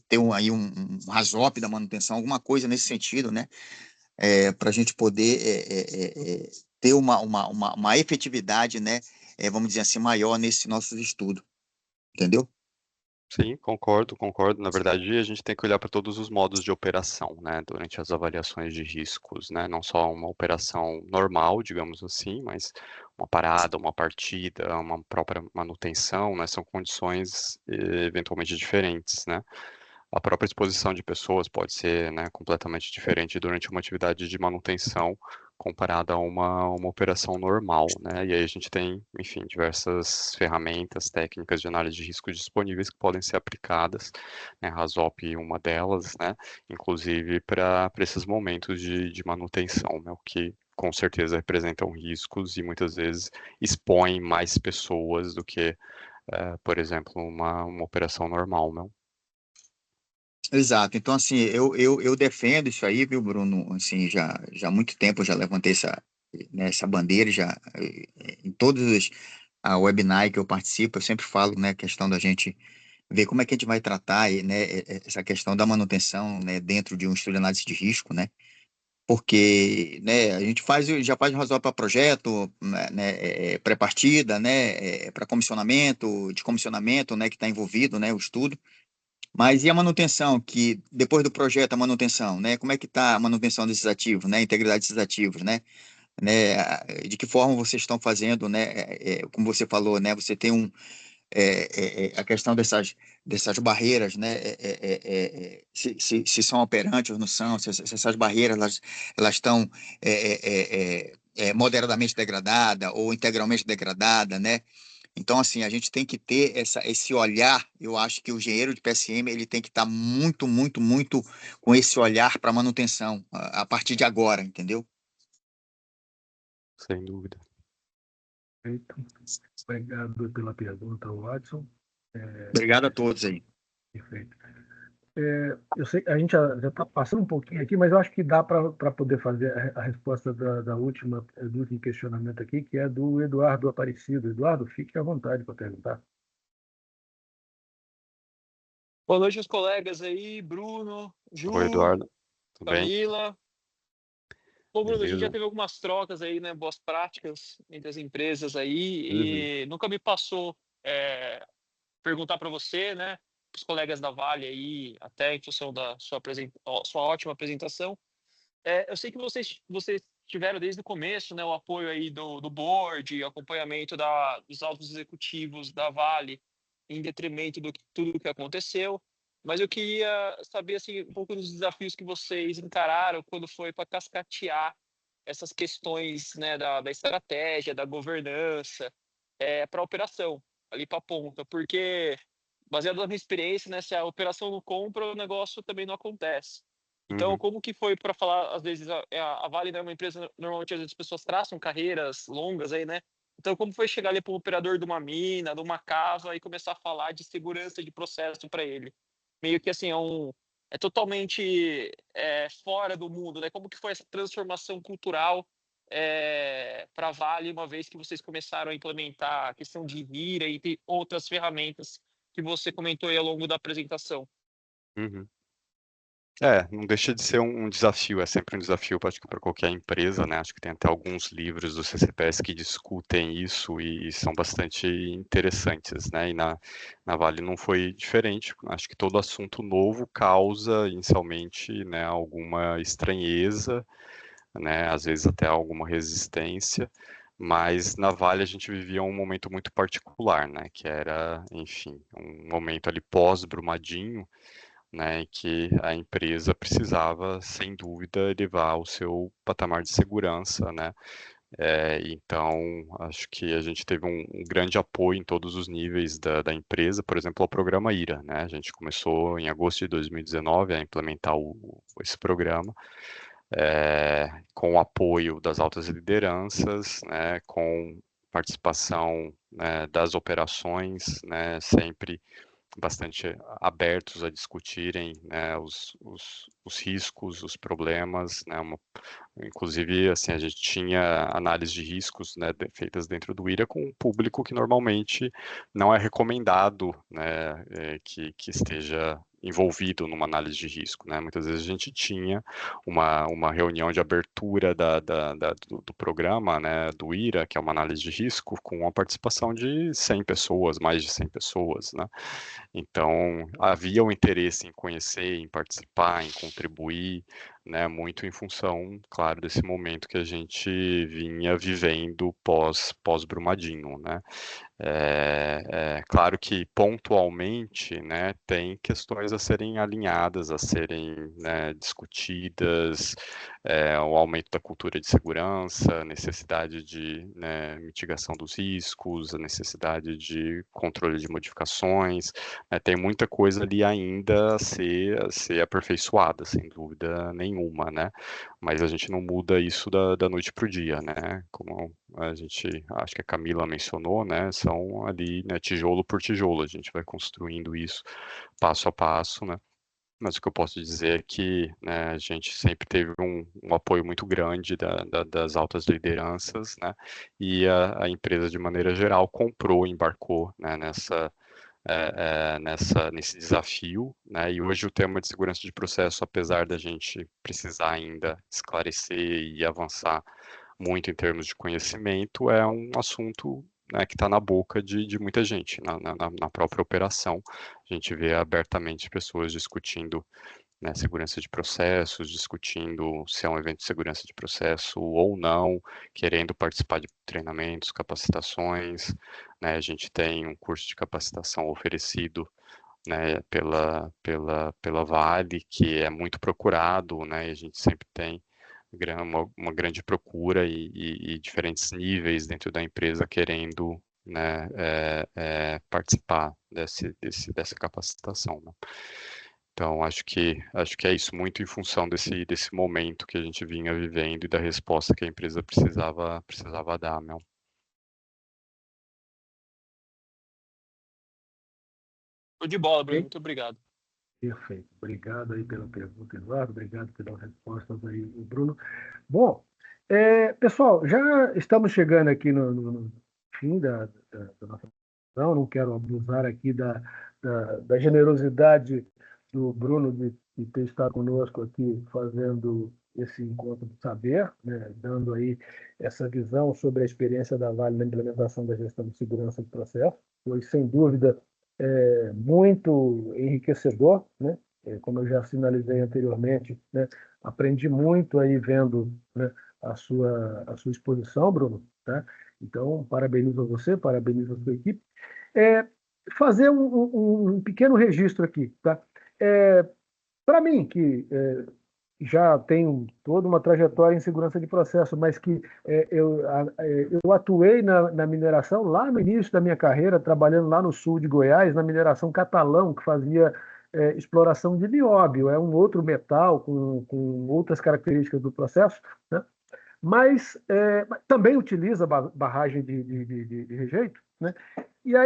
ter aí um RASOP da manutenção, alguma coisa nesse sentido, né? Para a gente poder ter uma efetividade, né? Vamos dizer assim, maior nesse nossos estudos, entendeu? Sim, concordo, concordo. Na verdade, a gente tem que olhar para todos os modos de operação, né, durante as avaliações de riscos, né, não só uma operação normal, digamos assim, mas uma parada, uma partida, uma própria manutenção, né, são condições eventualmente diferentes, né. A própria exposição de pessoas pode ser, né, completamente diferente durante uma atividade de manutenção comparada a uma operação normal, né? E aí a gente tem, enfim, diversas ferramentas, técnicas de análise de risco disponíveis que podem ser aplicadas, né? RASOP uma delas, né? Inclusive para esses momentos de manutenção, né? O que com certeza representam riscos e muitas vezes expõem mais pessoas do que, por exemplo, uma operação normal, não? Exato. Então, assim, eu defendo isso aí, viu, Bruno? Assim, já há muito tempo eu já levantei né, essa bandeira, já em todos a webinar que eu participo, eu sempre falo, né, a questão da gente ver como é que a gente vai tratar, né, essa questão da manutenção, né, dentro de um estudo de análise de risco, né? Porque, né, a gente já faz um razoável para projeto, né, pré-partida, né, para comissionamento, de comissionamento, né, que está envolvido, né, o estudo. Mas e a manutenção, que depois do projeto, a manutenção, né? Como é que está a manutenção desses ativos, né? A integridade desses ativos, né? né? De que forma vocês estão fazendo, né? Como você falou, né? Você tem a questão dessas barreiras, né? Se são operantes ou não são, se essas barreiras elas estão moderadamente degradadas ou integralmente degradadas, né? Então, assim, a gente tem que ter esse olhar. Eu acho que o engenheiro de PSM ele tem que estar muito, muito, muito com esse olhar para manutenção a partir de agora, entendeu? Sem dúvida. Perfeito. Obrigado pela pergunta, Watson. Obrigado a todos aí. Perfeito. Eu sei que a gente já está passando um pouquinho aqui, mas eu acho que dá para poder fazer a resposta do último questionamento aqui, que é do Eduardo Aparecido. Eduardo, fique à vontade para perguntar. Boa noite aos colegas aí, Bruno, Ju, Oi, Eduardo. Tudo bem? Camila. Bom, Bruno, a gente já Beleza. teve algumas trocas aí, né, boas práticas entre as empresas aí, e nunca me passou perguntar para você, né, para os colegas da Vale aí, até em função da sua ótima apresentação. Eu sei que vocês tiveram desde o começo, né, o apoio aí do board, o acompanhamento dos altos executivos da Vale, em detrimento de tudo o que aconteceu. Mas eu queria saber assim, um pouco dos desafios que vocês encararam quando foi para cascatear essas questões, né, da estratégia, da governança, para a operação, ali para a ponta. Porque, baseado na minha experiência, né, se a operação não compra, o negócio também não acontece. Então, como que foi para falar, às vezes, a Vale é uma empresa, normalmente, às vezes, as pessoas traçam carreiras longas aí, né? Então, como foi chegar ali para o operador de uma mina, de uma cava, e começar a falar de segurança de processo para ele? Meio que, assim, é totalmente fora do mundo, né? Como que foi essa transformação cultural para a Vale, uma vez que vocês começaram a implementar a questão de mira e outras ferramentas que você comentou aí ao longo da apresentação? Uhum. Não deixa de ser um desafio, é sempre um desafio, acho que para qualquer empresa, né? Acho que tem até alguns livros do CCPS que discutem isso e são bastante interessantes, né? E na Vale não foi diferente. Acho que todo assunto novo causa inicialmente, né, alguma estranheza, né? Às vezes até alguma resistência. Mas na Vale a gente vivia um momento muito particular, né? Que era, enfim, um momento ali pós-Brumadinho, né, em que a empresa precisava, sem dúvida, elevar o seu patamar de segurança, né? Então, acho que a gente teve um grande apoio em todos os níveis da empresa, por exemplo, ao programa IRA, né? A gente começou em agosto de 2019 a implementar esse programa, com o apoio das altas lideranças, né, com participação, né, das operações, né, sempre bastante abertos a discutirem, né, os riscos, os problemas, né, inclusive, assim, a gente tinha análise de riscos, né, feitas dentro do IRA com um público que normalmente não é recomendado, né, que esteja envolvido numa análise de risco, né? Muitas vezes a gente tinha uma reunião de abertura do programa, né, do IRA, que é uma análise de risco, com a participação de 100 pessoas, mais de 100 pessoas, né? Então, havia um interesse em conhecer, em participar, em contribuir, né, muito em função, claro, desse momento que a gente vinha vivendo pós-Brumadinho, né? Claro que pontualmente, né, tem questões a serem alinhadas, a serem, né, discutidas, o aumento da cultura de segurança, a necessidade de, né, mitigação dos riscos, a necessidade de controle de modificações, tem muita coisa ali ainda a ser aperfeiçoada, sem dúvida nenhuma, né? Mas a gente não muda isso da noite para o dia, né? Como a gente, acho que a Camila mencionou, né? São ali, né, tijolo por tijolo, a gente vai construindo isso passo a passo, né? Mas o que eu posso dizer é que, né, a gente sempre teve um apoio muito grande das altas lideranças, né? E a empresa, de maneira geral, embarcou, né, nesse desafio, né? E hoje o tema de segurança de processo, apesar da gente precisar ainda esclarecer e avançar muito em termos de conhecimento, é um assunto, né, que está na boca de muita gente, na própria operação. A gente vê abertamente pessoas discutindo né, segurança de processos, discutindo se é um evento de segurança de processo ou não, querendo participar de treinamentos, capacitações, né, a gente tem um curso de capacitação oferecido, né, pela Vale, que é muito procurado, né, e a gente sempre tem uma grande procura e diferentes níveis dentro da empresa querendo, né, participar dessa capacitação, né? Então, acho que é isso, muito em função desse momento que a gente vinha vivendo e da resposta que a empresa precisava dar, Mel. Show de bola, Bruno. Ok? Muito obrigado. Perfeito. Obrigado aí pela pergunta, Eduardo. Obrigado pelas respostas aí, Bruno. Bom, pessoal, já estamos chegando aqui no fim da nossa discussão. Não quero abusar aqui da generosidade do Bruno de ter estado conosco aqui fazendo esse encontro de saber, né, dando aí essa visão sobre a experiência da Vale na implementação da gestão de segurança de processo. Foi, sem dúvida, muito enriquecedor, né? Como eu já sinalizei anteriormente, né? Aprendi muito aí vendo, né, a sua exposição, Bruno, tá? Então, parabenizo a você, parabenizo a sua equipe. Fazer um pequeno registro aqui, tá? Para mim, que já tenho toda uma trajetória em segurança de processo, mas que eu atuei na mineração lá no início da minha carreira, trabalhando lá no sul de Goiás, na mineração Catalão, que fazia exploração de nióbio, é um outro metal com outras características do processo, né? Mas também utiliza barragem de rejeito, né?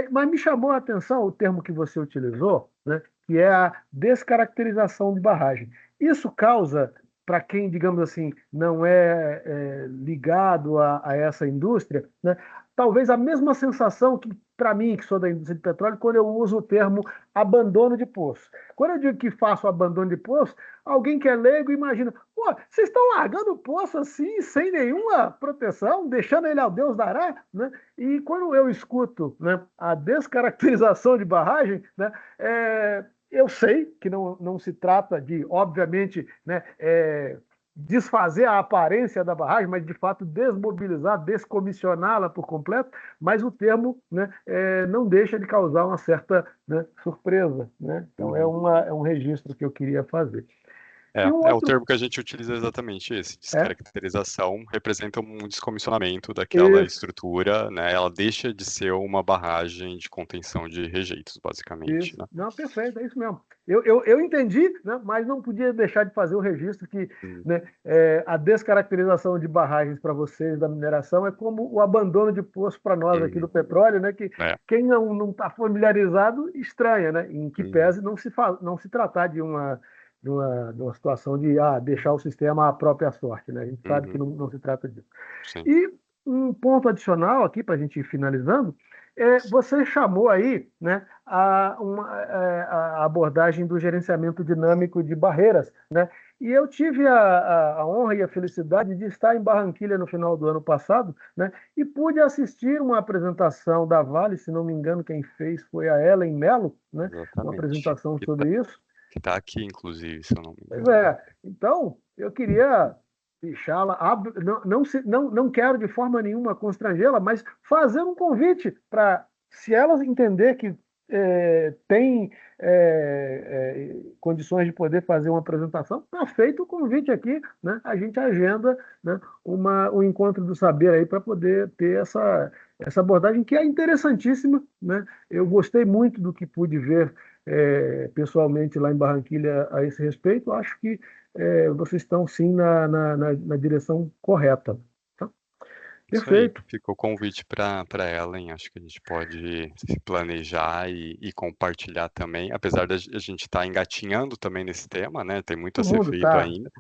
Mas me chamou a atenção o termo que você utilizou, né? Que é a descaracterização de barragem. Isso causa, para quem, digamos assim, não é ligado a essa indústria, né, talvez a mesma sensação que, para mim, que sou da indústria de petróleo, quando eu uso o termo abandono de poço. Quando eu digo que faço abandono de poço, alguém que é leigo imagina, pô, vocês estão largando o poço assim, sem nenhuma proteção, deixando ele ao Deus dará, né? E quando eu escuto, né, a descaracterização de barragem, né, eu sei que não se trata de, obviamente, né, desfazer a aparência da barragem, mas de fato desmobilizar, descomissioná-la por completo, mas o termo, né, não deixa de causar uma certa, né, surpresa, né? Então é um registro que eu queria fazer. O termo que a gente utiliza é exatamente esse, descaracterização, representa um descomissionamento daquela estrutura, né? Ela deixa de ser uma barragem de contenção de rejeitos, basicamente. Isso. Né? Não, perfeito, é isso mesmo. Eu entendi, né, mas não podia deixar de fazer o registro que, né, a descaracterização de barragens para vocês da mineração é como o abandono de poço para nós aqui do petróleo, né, que quem não está familiarizado estranha, né, em que pese não se tratar de uma situação de deixar o sistema à própria sorte, né? A gente sabe que não se trata disso. Sim. E um ponto adicional aqui, para a gente ir finalizando, você chamou aí, né, a abordagem do gerenciamento dinâmico de barreiras, né? E eu tive a honra e a felicidade de estar em Barranquilha no final do ano passado, né? E pude assistir uma apresentação da Vale, se não me engano, quem fez foi a Ellen Mello, né? Uma apresentação sobre isso. Que está aqui, inclusive, se eu não me engano. Pois então, eu queria deixá-la, não quero de forma nenhuma constrangê-la, mas fazer um convite para, se ela entender que tem condições de poder fazer uma apresentação, está feito o convite aqui, né? A gente agenda, né, um encontro do saber aí para poder ter essa abordagem que é interessantíssima, né? Eu gostei muito do que pude ver pessoalmente lá em Barranquilha a esse respeito. Acho que vocês estão sim na direção correta. Tá? Perfeito. Ficou o convite para Ellen, acho que a gente pode se planejar e compartilhar também, apesar da gente estar engatinhando também nesse tema, né? Tem muito a ser feito ainda,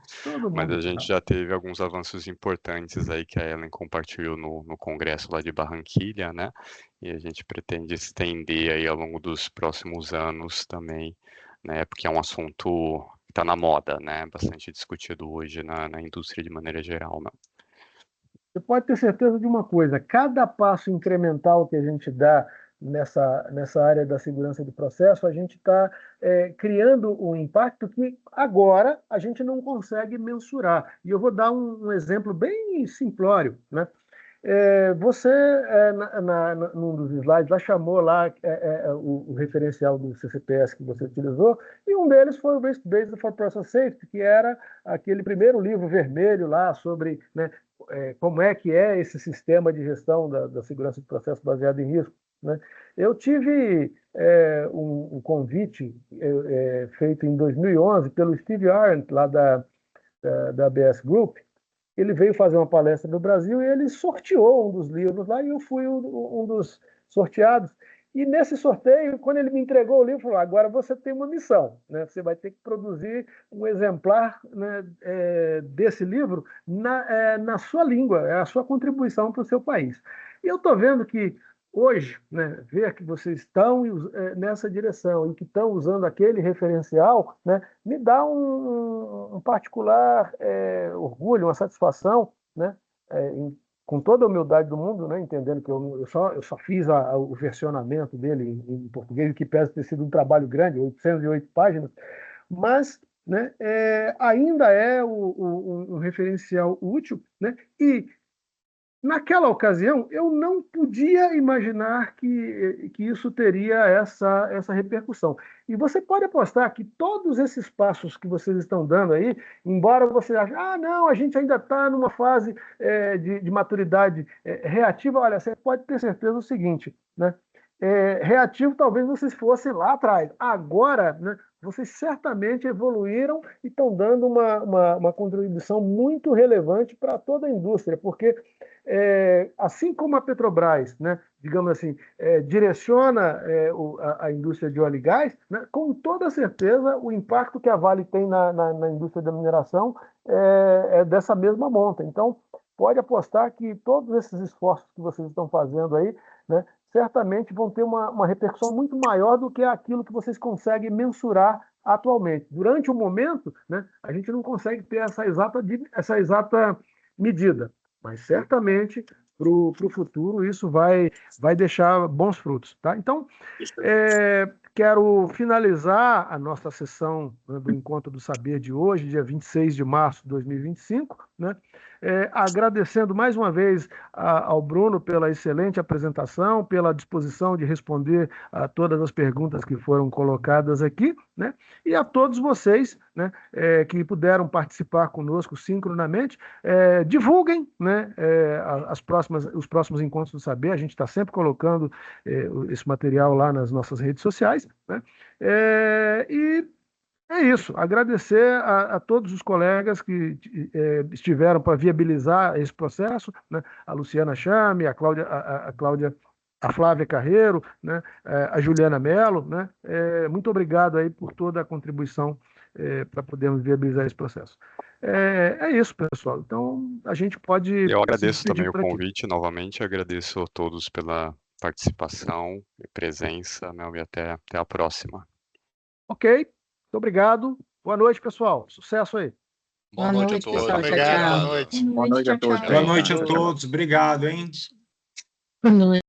mas a gente já teve alguns avanços importantes aí que a Ellen compartilhou no congresso lá de Barranquilha, né? E a gente pretende estender aí ao longo dos próximos anos também, né? Porque é um assunto que está na moda, né? Bastante discutido hoje na indústria de maneira geral, né? Você pode ter certeza de uma coisa: cada passo incremental que a gente dá nessa área da segurança do processo, a gente está criando um impacto que agora a gente não consegue mensurar. E eu vou dar um exemplo bem simplório, né? Você, num dos slides, lá chamou lá o referencial do CCPS que você utilizou, e um deles foi o Risk-Based for Process Safety, que era aquele primeiro livro vermelho lá sobre, né, como é que é esse sistema de gestão da segurança de processo baseado em risco, né? Eu tive um convite feito em 2011 pelo Steve Arendt, lá da ABS Group. Ele veio fazer uma palestra no Brasil e ele sorteou um dos livros lá e eu fui um dos sorteados. E nesse sorteio, quando ele me entregou o livro, falou: agora você tem uma missão, né? Você vai ter que produzir um exemplar, né, desse livro na sua língua, é a sua contribuição para o seu país. E eu estou vendo que hoje, né, ver que vocês estão nessa direção e que estão usando aquele referencial, né, me dá um particular orgulho, uma satisfação, né, com toda a humildade do mundo, né, entendendo que eu só fiz o versionamento dele em português, que pese ter sido um trabalho grande, 808 páginas, mas, né, ainda é um referencial útil, né, e naquela ocasião, eu não podia imaginar que isso teria essa repercussão. E você pode apostar que todos esses passos que vocês estão dando aí, embora você ache, não, a gente ainda está numa fase de maturidade reativa, olha, você pode ter certeza do seguinte, né? Reativo talvez vocês fossem lá atrás. Agora, né, vocês certamente evoluíram e estão dando uma contribuição muito relevante para toda a indústria, porque assim como a Petrobras, né, digamos assim, direciona a indústria de óleo e gás, né, com toda certeza o impacto que a Vale tem na indústria da mineração é dessa mesma monta. Então, pode apostar que todos esses esforços que vocês estão fazendo aí, né, certamente vão ter uma repercussão muito maior do que aquilo que vocês conseguem mensurar atualmente. Durante o momento, né, a gente não consegue ter essa exata medida, mas certamente para o futuro isso vai deixar bons frutos. Tá? Então, quero finalizar a nossa sessão, né, do Encontro do Saber de hoje, dia 26 de março de 2025, né, agradecendo mais uma vez ao Bruno pela excelente apresentação, pela disposição de responder a todas as perguntas que foram colocadas aqui, né, e a todos vocês, né, que puderam participar conosco sincronamente. Divulguem, né, os próximos Encontros do Saber, a gente está sempre colocando esse material lá nas nossas redes sociais, né, e é isso, agradecer a todos os colegas que estiveram para viabilizar esse processo, né? A Luciana Chame, a Flávia Carreiro, né? A Juliana Mello, né? Muito obrigado aí por toda a contribuição para podermos viabilizar esse processo. É isso, pessoal. Então, a gente pode... Eu agradeço também o convite novamente, agradeço a todos pela participação e presença, né? E até a próxima. Ok. Muito obrigado. Boa noite, pessoal. Sucesso aí. Boa noite a todos. Pessoal. Obrigado, Tchau, boa tchau. noite. Boa noite a todos. Boa noite a todos. Obrigado, hein? Boa noite.